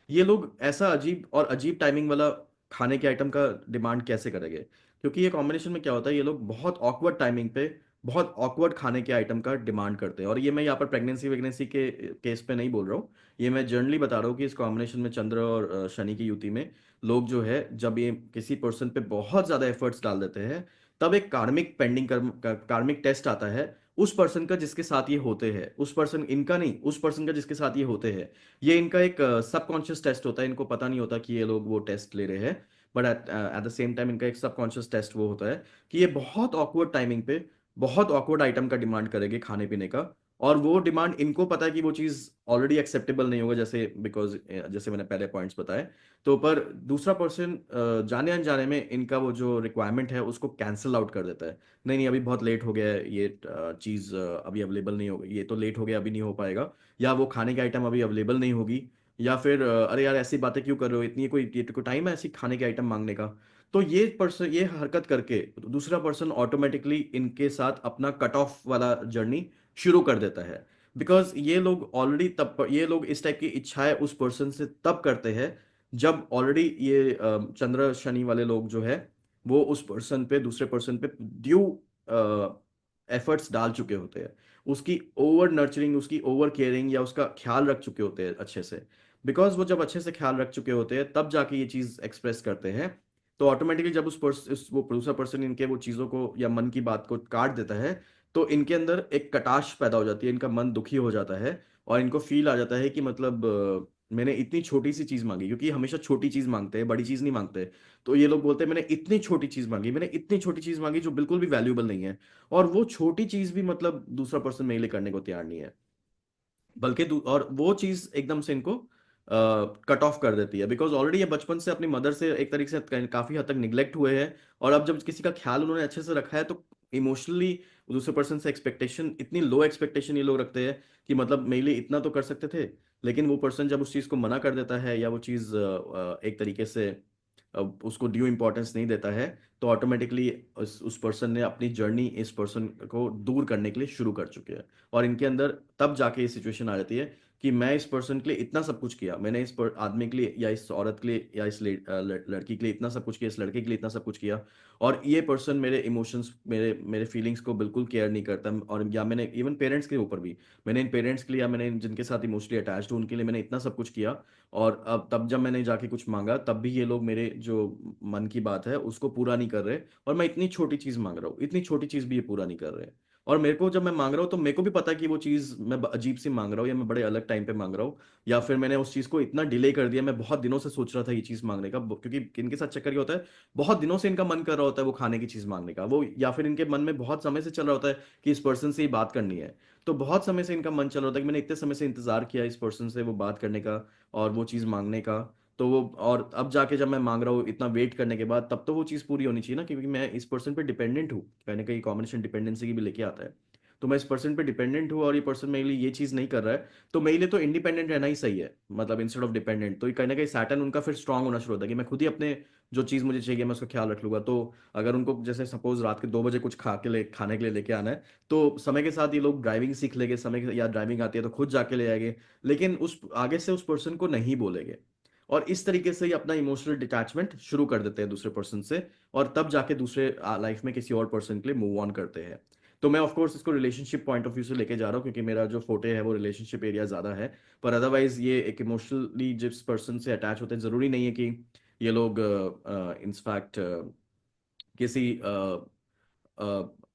ये लोग ऐसा अजीब और अजीब टाइमिंग वाला खाने के आइटम का डिमांड कैसे करेंगे? क्योंकि ये कॉम्बिनेशन में क्या होता है, ये लोग बहुत ऑकवर्ड टाइमिंग पे बहुत ऑकवर्ड खाने के आइटम का डिमांड करते हैं। और ये मैं यहाँ पर प्रेगनेंसी वेगनेंसी के केस पे नहीं बोल रहा हूँ, ये मैं जनरली बता रहा हूँ कि इस कॉम्बिनेशन में चंद्र और शनि की युति में लोग जो है, जब ये किसी पर्सन पे बहुत ज्यादा एफर्ट्स डाल देते हैं, तब एक कार्मिक पेंडिंग कार्मिक टेस्ट आता है उस पर्सन का जिसके साथ ये होते हैं, उस पर्सन इनका नहीं, उस पर्सन का जिसके साथ ये होते हैं। ये इनका एक सबकॉन्शियस टेस्ट होता है, इनको पता नहीं होता कि ये लोग वो टेस्ट ले रहे हैं, but at the same time इनका एक सबकॉन्शियस टेस्ट वो होता है कि ये बहुत ऑकवर्ड टाइमिंग पे बहुत ऑकवर्ड आइटम का डिमांड करेंगे खाने पीने का, और वो डिमांड इनको पता है कि वो चीज़ ऑलरेडी एक्सेप्टेबल नहीं होगा, जैसे बिकॉज जैसे मैंने पहले पॉइंट्स बताए। तो पर दूसरा पर्सन जाने अनजाने में इनका वो जो रिक्वायरमेंट है उसको कैंसिल आउट कर देता है। नहीं नहीं, अभी बहुत लेट हो गया है, ये चीज़ अभी अवेलेबल नहीं होगी, ये तो लेट हो गया, अभी नहीं हो पाएगा, या वो खाने की आइटम अभी अवेलेबल नहीं होगी, या फिर अरे यार ऐसी बातें क्यों कर रहे हो, इतनी कोई ये तो कोई टाइम है ऐसी खाने के आइटम मांगने का। तो ये पर्सन ये हरकत करके दूसरा पर्सन ऑटोमेटिकली इनके साथ अपना कट ऑफ वाला जर्नी शुरू कर देता है, बिकॉज ये लोग ऑलरेडी तब ये लोग इस टाइप की इच्छाएं उस पर्सन से तब करते हैं जब ऑलरेडी ये चंद्र शनि वाले लोग जो है, वो उस पर्सन पे दूसरे पर्सन पे ड्यू एफर्ट्स डाल चुके होते हैं, उसकी ओवर नर्चरिंग, उसकी ओवर केयरिंग या उसका ख्याल रख चुके होते हैं अच्छे से। बिकॉज वो जब अच्छे से ख्याल रख चुके होते हैं तब जाके ये चीज एक्सप्रेस करते हैं। तो ऑटोमेटिकली जब वो प्रोड्यूसर पर्सन इनके वो चीजों को या मन की बात को काट देता है, तो इनके अंदर एक कटाश पैदा हो जाती है, इनका मन दुखी हो जाता है, और इनको फील आ जाता है कि मतलब मैंने इतनी छोटी सी चीज मांगी, क्योंकि हमेशा छोटी चीज मांगते हैं, बड़ी चीज नहीं मांगते। तो ये लोग बोलते हैं मैंने इतनी छोटी चीज मांगी, मैंने इतनी छोटी चीज मांगी जो बिल्कुल भी वैल्यूएबल नहीं है, और वो छोटी चीज भी मतलब दूसरा पर्सन मेरे लिए करने को तैयार नहीं है, बल्कि और वो चीज एकदम से इनको कट ऑफ कर देती है, बिकॉज ऑलरेडी ये बचपन से अपनी मदर से एक तरीके से काफी हद तक निग्लेक्ट हुए हैं, और अब जब किसी का ख्याल उन्होंने अच्छे से रखा है, तो इमोशनली दूसरे पर्सन से एक्सपेक्टेशन, इतनी लो एक्सपेक्टेशन ये लोग रखते हैं कि मतलब मेरे लिए इतना तो कर सकते थे, लेकिन वो पर्सन जब उस चीज को मना कर देता है, या वो चीज एक तरीके से उसको ड्यू इंपॉर्टेंस नहीं देता है, तो ऑटोमेटिकली उस पर्सन ने अपनी जर्नी इस पर्सन को दूर करने के लिए शुरू कर चुके हैं। और इनके अंदर तब जाके ये सिचुएशन आ जाती है कि मैं इस पर्सन के लिए इतना सब कुछ किया, मैंने आदमी के लिए या इस औरत के लिए या इस लड़की के लिए इतना सब कुछ किया, इस लड़के के लिए इतना सब कुछ किया, और ये पर्सन मेरे इमोशंस, मेरे मेरे फीलिंग्स को बिल्कुल केयर नहीं करता। और या मैंने इवन पेरेंट्स के ऊपर भी, मैंने इन पेरेंट्स के लिए या मैंने जिनके साथ इमोशनली अटैच्ड हूँ उनके लिए मैंने इतना सब कुछ किया, और अब तब जब मैंने जाके कुछ मांगा तब भी ये लोग मेरे जो मन की बात है उसको पूरा नहीं कर रहे, और मैं इतनी छोटी चीज मांग रहा हूँ, इतनी छोटी चीज भी ये पूरा नहीं कर रहे। और मेरे को जब मैं मांग रहा हूँ तो मेरे को भी पता है कि वो चीज़ मैं अजीब सी मांग रहा हूँ, या मैं बड़े अलग टाइम पे मांग रहा हूँ, या फिर मैंने उस चीज़ को इतना डिले कर दिया, मैं बहुत दिनों से सोच रहा था ये चीज़ मांगने का, क्योंकि इनके साथ चक्कर ये होता है, बहुत दिनों से इनका मन कर रहा होता है वो खाने की चीज़ मांगने का, वो या फिर इनके मन में बहुत समय से चल रहा होता है कि इस पर्सन से ही बात करनी है। तो बहुत समय से इनका मन चल रहा होता है कि मैंने इतने समय से इंतजार किया इस पर्सन से वो बात करने का और वो चीज़ मांगने का। तो वो, और अब जाके जब मैं मांग रहा हूँ इतना वेट करने के बाद, तब तो वो चीज़ पूरी होनी चाहिए ना, क्योंकि मैं इस पर्सन पे डिपेंडेंट हूँ, कहीं ना कहीं कॉम्बिनेशन डिपेंडेंसी की भी लेके आता है। तो मैं इस पर्सन पे डिपेंडेंट हूँ और ये पर्सन मेरे लिए ये चीज़ नहीं कर रहा है, तो मेरे लिए तो इंडिपेंडेंट रहना ही सही है, मतलब इंस्टेड ऑफ डिपेंडेंट। तो ये कहीं ना कहीं सैटर्न उनका फिर स्ट्रांग होना शुरू होता है कि मैं खुद ही अपने जो चीज़ मुझे चाहिए मैं उसका ख्याल रख लूंगा। तो अगर उनको जैसे सपोज रात के 2 बजे कुछ खाने के लिए लेके आना है, तो समय के साथ ये लोग ड्राइविंग सीख लेंगे, या ड्राइविंग आती है तो खुद जाके ले आएंगे, लेकिन उस आगे से उस पर्सन को नहीं बोलेंगे, और इस तरीके से ही अपना इमोशनल डिटैचमेंट शुरू कर देते हैं दूसरे पर्सन से, और तब जाके दूसरे लाइफ में किसी और पर्सन के लिए मूव ऑन करते हैं। तो मैं ऑफ कोर्स इसको रिलेशनशिप पॉइंट ऑफ व्यू से लेके जा रहा हूँ, क्योंकि मेरा जो फोटे है वो रिलेशनशिप एरिया ज़्यादा है। पर अदरवाइज ये एक इमोशनली जिस पर्सन से अटैच होते हैं, ज़रूरी नहीं है कि ये लोग इनफैक्ट किसी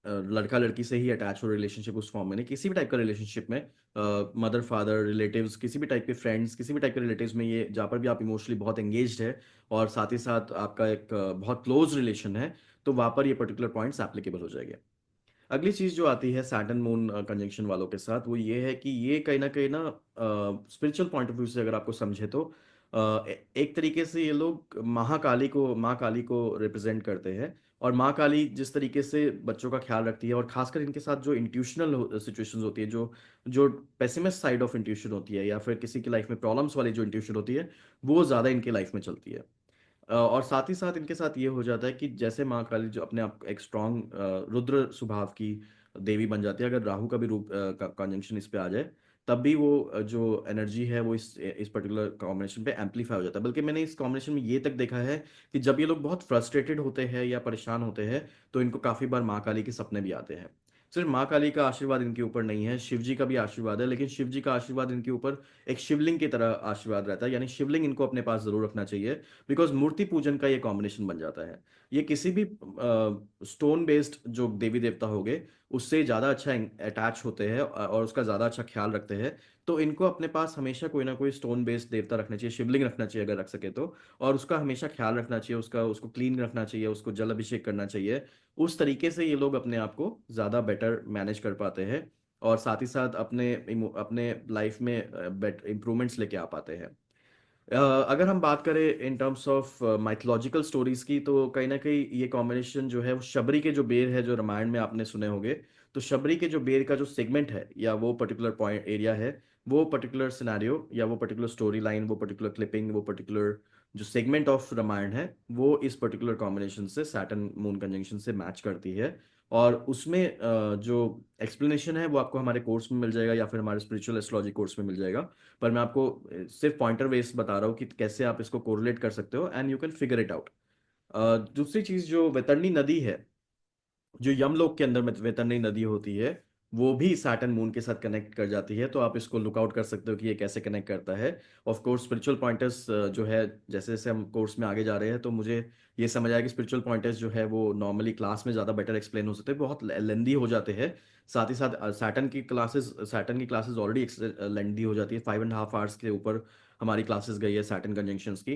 लड़का लड़की से ही अटैच हो रिलेशनशिप उस फॉर्म में नहीं, किसी भी टाइप का रिलेशनशिप में, मदर फादर रिलेटिव्स, किसी भी टाइप के फ्रेंड्स, किसी भी टाइप के रिलेटिव्स में, ये जहाँ पर भी आप इमोशनली बहुत एंगेज्ड है और साथ ही साथ आपका एक बहुत क्लोज रिलेशन है, तो वहाँ पर ये पर्टिकुलर पॉइंट्स एप्लीकेबल हो जाएंगे। अगली चीज जो आती है सैटर्न मून कंजंक्शन वालों के साथ, वो ये है कि ये कहीं ना स्पिरिचुअल पॉइंट ऑफ व्यू से अगर आपको समझे तो एक तरीके से ये लोग महाकाली को, माँ काली को रिप्रेजेंट करते हैं। और माँ काली जिस तरीके से बच्चों का ख्याल रखती है, और खासकर इनके साथ जो इंट्यूशनल सिचुएशंस होती है, जो जो पेसिमिस्ट साइड ऑफ इंट्यूशन होती है, या फिर किसी की लाइफ में प्रॉब्लम्स वाली जो इंट्यूशन होती है, वो ज़्यादा इनके लाइफ में चलती है। और साथ ही साथ इनके साथ ये हो जाता है कि जैसे माँ काली जो अपने आप एक स्ट्रांग रुद्र स्वभाव की देवी बन जाती है, अगर राहु का भी रूप कंजंक्शन इस पे आ जाए, तब भी वो जो एनर्जी है वो इस पर्टिकुलर कॉम्बिनेशन पे एम्पलीफाई हो जाता है। बल्कि मैंने इस कॉम्बिनेशन में ये तक देखा है कि जब ये लोग बहुत फ्रस्ट्रेटेड होते हैं या परेशान होते हैं, तो इनको काफी बार माँ काली के सपने भी आते हैं। सिर्फ माँ काली का आशीर्वाद इनके ऊपर नहीं है, शिव जी का भी आशीर्वाद है, लेकिन शिव जी का आशीर्वाद इनके ऊपर एक शिवलिंग की तरह आशीर्वाद रहता है, यानी शिवलिंग इनको अपने पास जरूर रखना चाहिए। बिकॉज मूर्ति पूजन का ये कॉम्बिनेशन बन जाता है। ये किसी भी स्टोन बेस्ड जो देवी देवता हो गए, उससे ज़्यादा अच्छा अटैच होते हैं और उसका ज़्यादा अच्छा ख्याल रखते हैं। तो इनको अपने पास हमेशा कोई ना कोई स्टोन बेस्ड देवता रखना चाहिए, शिवलिंग रखना चाहिए अगर रख सके तो। और उसका हमेशा ख्याल रखना चाहिए, उसका उसको क्लीन रखना चाहिए, उसको जल अभिषेक करना चाहिए। उस तरीके से ये लोग अपने आप को ज़्यादा बेटर मैनेज कर पाते हैं, और साथ ही साथ अपने अपने लाइफ में इम्प्रूवमेंट्स लेके आ पाते हैं। अगर हम बात करें in terms of mythological stories की, तो कहीं ना कहीं ये कॉम्बिनेशन जो है वो शबरी के जो बेर है, जो रामायण में आपने सुने होंगे, तो शबरी के जो बेर का जो सेगमेंट है, या वो पर्टिकुलर पॉइंट एरिया है, वो पर्टिकुलर सिनेरियो या वो पर्टिकुलर स्टोरी लाइन, वो पर्टिकुलर क्लिपिंग, वो पर्टिकुलर जो सेगमेंट ऑफ रामायण है, वो इस पर्टिकुलर कॉम्बिनेशन से, सैटर्न मून कंजंक्शन से मैच करती है। और उसमें जो एक्सप्लेनेशन है वो आपको हमारे कोर्स में मिल जाएगा, या फिर हमारे स्पिरिचुअल एस्ट्रोलॉजी कोर्स में मिल जाएगा। पर मैं आपको सिर्फ पॉइंटर वेस बता रहा हूँ कि कैसे आप इसको कोरिलेट कर सकते हो, and you can figure it out. दूसरी चीज जो वैतरणी नदी है, जो यमलोक के अंदर में वैतरणी नदी होती है, वो भी सैटर्न मून के साथ कनेक्ट कर जाती है। तो आप इसको लुक आउट कर सकते हो कि ये कैसे कनेक्ट करता है। ऑफ कोर्स स्पिरिचुअल पॉइंटर्स जो है, जैसे जैसे हम कोर्स में आगे जा रहे हैं, तो मुझे ये समझ आया कि स्पिरिचुअल पॉइंटर्स जो है वो नॉर्मली क्लास में ज़्यादा बेटर एक्सप्लेन हो सकते हैं, बहुत लेंदी हो जाते हैं। साथ ही साथ सैटर्न की क्लासेस ऑलरेडी लेंदी हो जाती है, 5.5 आवर्स के ऊपर हमारी क्लासेस गई है सैटर्न कंजंक्शंस की।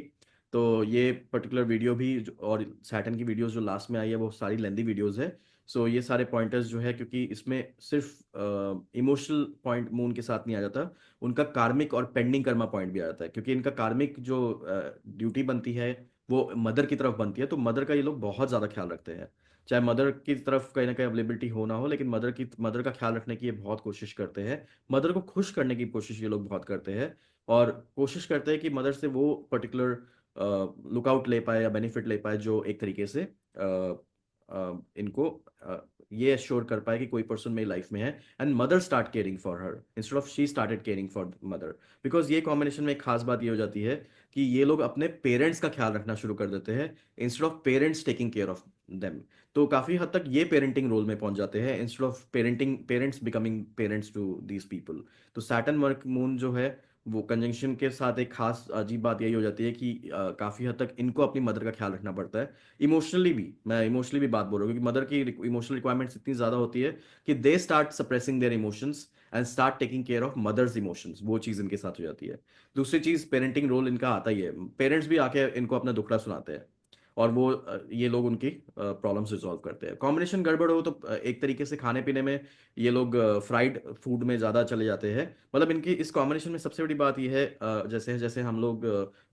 तो ये पर्टिकुलर वीडियो भी और सैटर्न की वीडियोस जो लास्ट में आई है, वो सारी लेंदी वीडियोस है। सो ये सारे पॉइंटर्स जो है, क्योंकि इसमें सिर्फ इमोशनल पॉइंट मून के साथ नहीं आ जाता, उनका कार्मिक और पेंडिंग कर्मा पॉइंट भी आ जाता है, क्योंकि इनका कार्मिक जो ड्यूटी बनती है वो मदर की तरफ बनती है। तो मदर का ये लोग बहुत ज़्यादा ख्याल रखते हैं, चाहे मदर की तरफ कहीं ना कहीं अवेलेबिलिटी हो ना हो, लेकिन मदर का ख्याल रखने की ये बहुत कोशिश करते हैं। मदर को खुश करने की कोशिश ये लोग बहुत करते हैं, और कोशिश करते हैं कि मदर से वो पर्टिकुलर लुकआउट ले पाए या बेनिफिट ले पाए, जो एक तरीके से इनको ये एश्योर कर पाए कि कोई पर्सन मेरी लाइफ में है, and mother start caring for her instead of she started caring for mother. Because ये कॉम्बिनेशन में एक खास बात ये हो जाती है कि ये लोग अपने पेरेंट्स का ख्याल रखना शुरू कर देते हैं, instead of parents taking care of them. तो काफी हद तक ये पेरेंटिंग रोल में पहुंच जाते हैं, instead of parents becoming parents to these people. तो सैटर्न वर्क मून जो है, वो कंजंक्शन के साथ एक खास अजीब बात यही हो जाती है कि काफी हद तक इनको अपनी मदर का ख्याल रखना पड़ता है। इमोशनली भी, मैं इमोशनली भी बात बोल रहा हूँ, क्योंकि मदर की इमोशनल रिक्वायरमेंट्स इतनी ज्यादा होती है कि they start suppressing their emotions and start taking care of mother's emotions. वो चीज इनके साथ हो जाती है। दूसरी चीज, पेरेंटिंग रोल इनका आता ही है, पेरेंट्स भी आके इनको अपना दुखड़ा सुनाते हैं, और वो ये लोग उनकी प्रॉब्लम्स रिजॉल्व करते हैं। कॉम्बिनेशन गड़बड़ हो तो एक तरीके से खाने पीने में ये लोग फ्राइड फूड में ज़्यादा चले जाते हैं। मतलब इनकी इस कॉम्बिनेशन में सबसे बड़ी बात यह है, जैसे जैसे हम लोग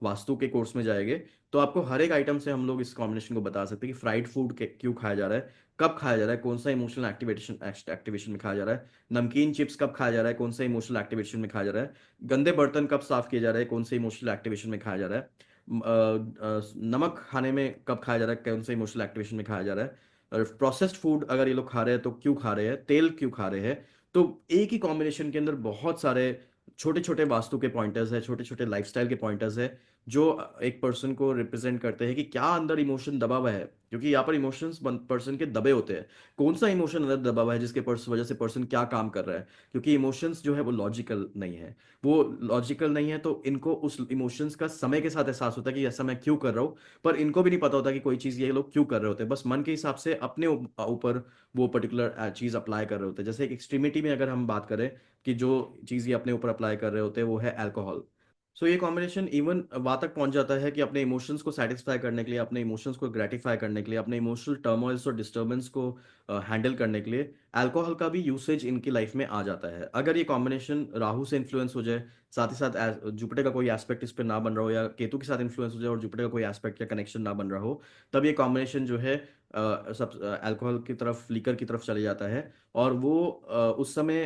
वास्तु के कोर्स में जाएंगे, तो आपको हर एक आइटम से हम लोग इस कॉम्बिनेशन को बता सकते हैं कि फ्राइड फूड क्यों खाया जा रहा है, कब खाया जा रहा है, कौन सा इमोशनल एक्टिवेशन में खाया जा रहा है। नमकीन चिप्स कब खाया जा रहा है, कौन सा इमोशनल एक्टिवेशन में खाया जा रहा है। गंदे बर्तन कब साफ किए जा रहे हैं, कौन से इमोशनल एक्टिवेशन में खाया जा रहा है। नमक खाने में कब खाया जा रहा है, कौन से इमोशनल एक्टिवेशन में खाया जा रहा है। और प्रोसेस्ड फूड अगर ये लोग खा रहे हैं तो क्यों खा रहे हैं, तेल क्यों खा रहे हैं। तो एक ही कॉम्बिनेशन के अंदर बहुत सारे छोटे छोटे वास्तु के पॉइंटर्स है, छोटे छोटे लाइफस्टाइल के पॉइंटर्स है, जो एक पर्सन को रिप्रेजेंट करते हैं कि क्या अंदर इमोशन दबा हुआ है, क्योंकि यहाँ पर इमोशंस पर्सन के दबे होते हैं। कौन सा इमोशन अंदर दबा हुआ है जिसके वजह से पर्सन क्या काम कर रहा है, क्योंकि इमोशंस जो है वो लॉजिकल नहीं है। वो लॉजिकल नहीं है तो इनको उस इमोशंस का समय के साथ एहसास होता है कि ऐसा मैं क्यों कर रहा हूँ, पर इनको भी नहीं पता होता कि कोई चीज़ ये लोग क्यों कर रहे होते हैं, बस मन के हिसाब से अपने ऊपर वो पर्टिकुलर चीज़ अप्लाई कर रहे होते हैं। जैसे एक एक्सट्रीमिटी में अगर हम बात करें कि जो चीज़ ये अपने ऊपर अप्लाई कर रहे होते हैं वो है अल्कोहल। सो ये कॉम्बिनेशन इवन वहाँ तक पहुँच जाता है कि अपने इमोशंस को सेटिस्फाई करने के लिए, अपने इमोशंस को ग्रेटिफाई करने के लिए, अपने इमोशनल टर्मोइल्स और डिस्टर्बेंस को हैंडल करने के लिए अल्कोहल का भी यूसेज इनकी लाइफ में आ जाता है। अगर ये कॉम्बिनेशन राहु से इन्फ्लुएंस हो जाए, साथ ही साथ जुपिटर का कोई एस्पेक्ट इस पे ना बन रहा हो, या केतु के साथ इन्फ्लुएंस हो जाए और जुपिटर का कोई एस्पेक्ट या कनेक्शन ना बन रहा हो, तब ये कॉम्बिनेशन जो है सब अल्कोहल की तरफ, लीकर की तरफ चले जाता है। और वो उस समय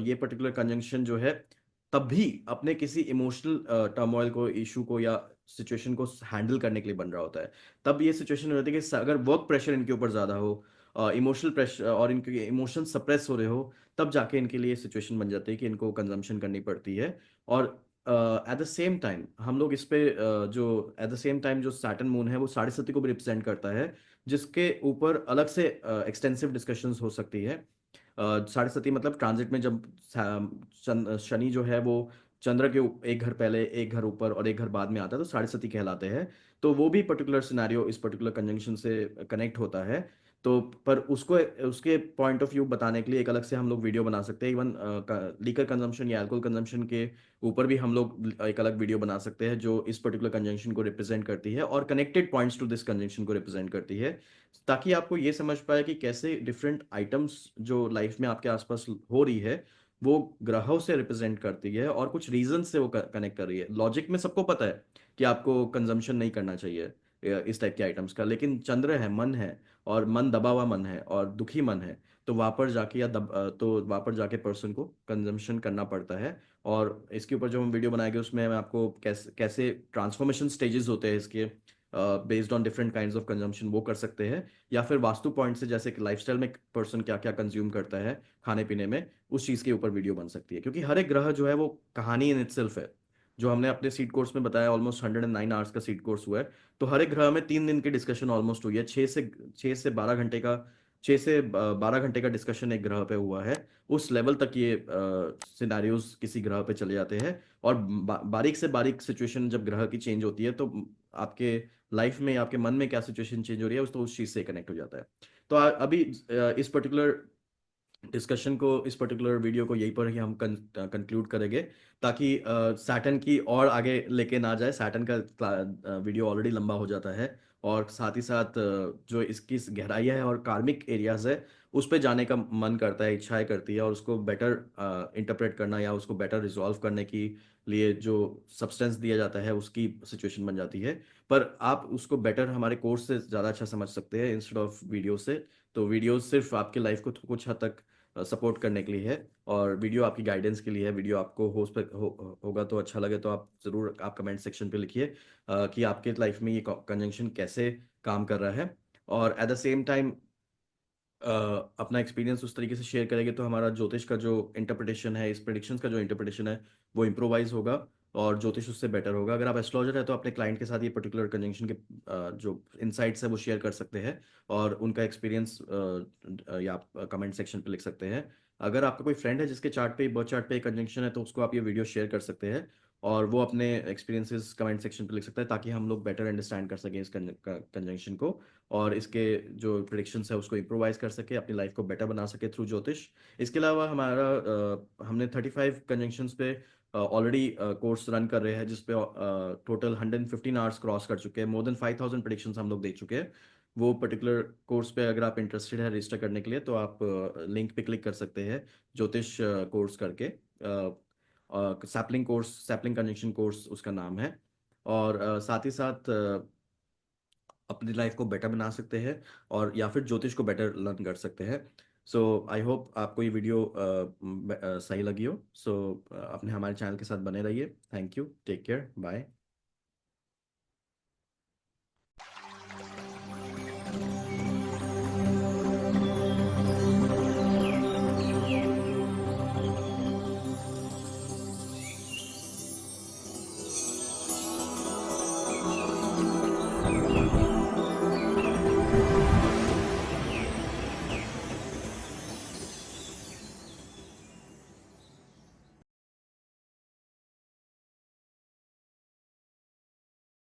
ये पर्टिकुलर कंजंक्शन जो है तब भी अपने किसी इमोशनल टर्मोइल को, इशू को या सिचुएशन को हैंडल करने के लिए बन रहा होता है। तब ये सिचुएशन हो जाती है कि अगर वर्क प्रेशर इनके ऊपर ज़्यादा हो, इमोशनल प्रेशर और इनके इमोशन सप्रेस हो रहे हो, तब जाके इनके लिए सिचुएशन बन जाती है कि इनको कंजम्पशन करनी पड़ती है। और एट द सेम टाइम हम लोग इस पे जो एट द सेम टाइम जो सैटर्न मून है वो साढ़े सती को भी रिप्रेजेंट करता है, जिसके ऊपर अलग से एक्सटेंसिव डिस्कशंस हो सकती है। साढ़े सती मतलब ट्रांजिट में जब शनि जो है वो चंद्र के एक घर पहले, एक घर ऊपर और एक घर बाद में आता है, तो साढ़े सती कहलाते हैं। तो वो भी पर्टिकुलर सिनेरियो इस पर्टिकुलर कंजंक्शन से कनेक्ट होता है। तो पर उसको उसके पॉइंट ऑफ व्यू बताने के लिए एक अलग से हम लोग वीडियो बना सकते हैं। इवन लीकर कंजम्पशन या अल्कोहल कंजम्पशन के ऊपर भी हम लोग एक अलग वीडियो बना सकते हैं जो इस पर्टिकुलर कंजंक्शन को रिप्रेजेंट करती है और connected points to this conjunction को रिप्रेजेंट करती है, ताकि आपको ये समझ पाए कि कैसे डिफरेंट आइटम्स जो लाइफ में आपके आसपास हो रही है वो ग्रहों से रिप्रेजेंट करती है और कुछ रीजन से वो कनेक्ट कर रही है। लॉजिक में सबको पता है कि आपको कंजम्पशन नहीं करना चाहिए इस टाइप के आइटम्स का, लेकिन चंद्र है, मन है, और मन दबा हुआ मन है और दुखी मन है, तो वहां पर जाके तो वहां पर जाके पर्सन को कंजम्पशन करना पड़ता है। और इसके ऊपर जो हम वीडियो बनाएंगे उसमें मैं आपको कैसे कैसे ट्रांसफॉर्मेशन स्टेजेस होते हैं इसके, based on different kinds of consumption, वो कर सकते हैं। या फिर वास्तु पॉइंट से, जैसे कि लाइफस्टाइल में पर्सन क्या क्या कंज्यूम करता है खाने पीने में, उस चीज़ के ऊपर वीडियो बन सकती है। क्योंकि हर एक ग्रह जो है वो कहानी इन इटसेल्फ है। जो हमने अपने सीट कोर्स में बताया, ऑलमोस्ट 109 आवर्स का सीट कोर्स हुआ है। तो हर एक ग्रह में 3 दिन की डिस्कशन ऑलमोस्ट हुई है। 6 से 12 घंटे का, 6 से 12 घंटे का डिस्कशन एक ग्रह पे हुआ है। उस लेवल तक ये सिनेरियोज किसी ग्रह पे चले जाते हैं। और बारीक से बारीक सिचुएशन जब ग्रह की चेंज होती है, तो आपके लाइफ में, आपके मन में क्या सिचुएशन चेंज हो रही है, तो उस चीज से कनेक्ट हो जाता है। तो अभी इस पर्टिकुलर डिस्कशन को, इस पर्टिकुलर वीडियो को यहीं पर ही हम कंक्लूड करेंगे, ताकि सैटर्न की और आगे लेके ना जाए। सैटर्न का वीडियो ऑलरेडी लंबा हो जाता है, और साथ ही साथ जो इसकी गहराई है और कार्मिक एरियाज है उस पे जाने का मन करता है, इच्छाएं करती है, और उसको बेटर इंटरप्रेट करना या उसको बेटर रिजॉल्व करने की लिए जो सब्सटेंस दिया जाता है उसकी सिचुएशन बन जाती है। पर आप उसको बेटर हमारे कोर्स से ज़्यादा अच्छा समझ सकते हैं इंस्टेड ऑफ वीडियो से। तो वीडियो सिर्फ आपके लाइफ को कुछ हद तक सपोर्ट करने के लिए है, और वीडियो आपकी गाइडेंस के लिए है। वीडियो आपको होगा तो अच्छा लगे तो आप ज़रूर आप कमेंट सेक्शन पे लिखिए कि आपके लाइफ में ये कंजंक्शन कैसे काम कर रहा है। और एट द सेम टाइम अपना एक्सपीरियंस उस तरीके से शेयर करेंगे तो हमारा ज्योतिष का जो इंटरप्रिटेशन है, इस प्रिडिक्शंस का जो इंटरप्रिटेशन है, वो इम्प्रोवाइज होगा और ज्योतिष उससे बेटर होगा। अगर आप एस्ट्रोलॉजर है तो अपने क्लाइंट के साथ ये पर्टिकुलर कंजंक्शन के जो इनसाइट्स है वो शेयर कर सकते हैं, और उनका एक्सपीरियंस या आप कमेंट सेक्शन पे लिख सकते हैं। अगर आपका कोई फ्रेंड है जिसके चार्ट पे, बर्थ चार्ट पे कंजंक्शन है, तो उसको आप ये वीडियो शेयर कर सकते हैं, और वो अपने एक्सपीरियंसेस कमेंट सेक्शन पे लिख सकता है, ताकि हम लोग बेटर अंडरस्टैंड कर सकें इस कंजंक्शन को, और इसके जो प्रिडिक्शंस है उसको इम्प्रोवाइज कर सके, अपनी लाइफ को बेटर बना सके थ्रू ज्योतिष। इसके अलावा हमारा हमने 35 कंजंक्शंस पे ऑलरेडी कोर्स रन कर रहे हैं, जिसपे टोटल 115 आवर्स क्रॉस कर चुके हैं। मोर देन 5000 प्रिडिक्शंस हम लोग देख चुके हैं। वो पर्टिकुलर कोर्स पे अगर आप इंटरेस्टेड है रजिस्टर करने के लिए, तो आप लिंक पे क्लिक कर सकते हैं, ज्योतिष कोर्स करके। Sapling course, sapling conjunction course उसका नाम है। और साथ ही साथ अपनी लाइफ को बेटर बना सकते हैं, और या फिर ज्योतिष को बेटर लर्न कर सकते हैं। सो आई होप आपको ये वीडियो सही लगी हो। सो अपने हमारे चैनल के साथ बने रहिए। Thank you, take care, bye.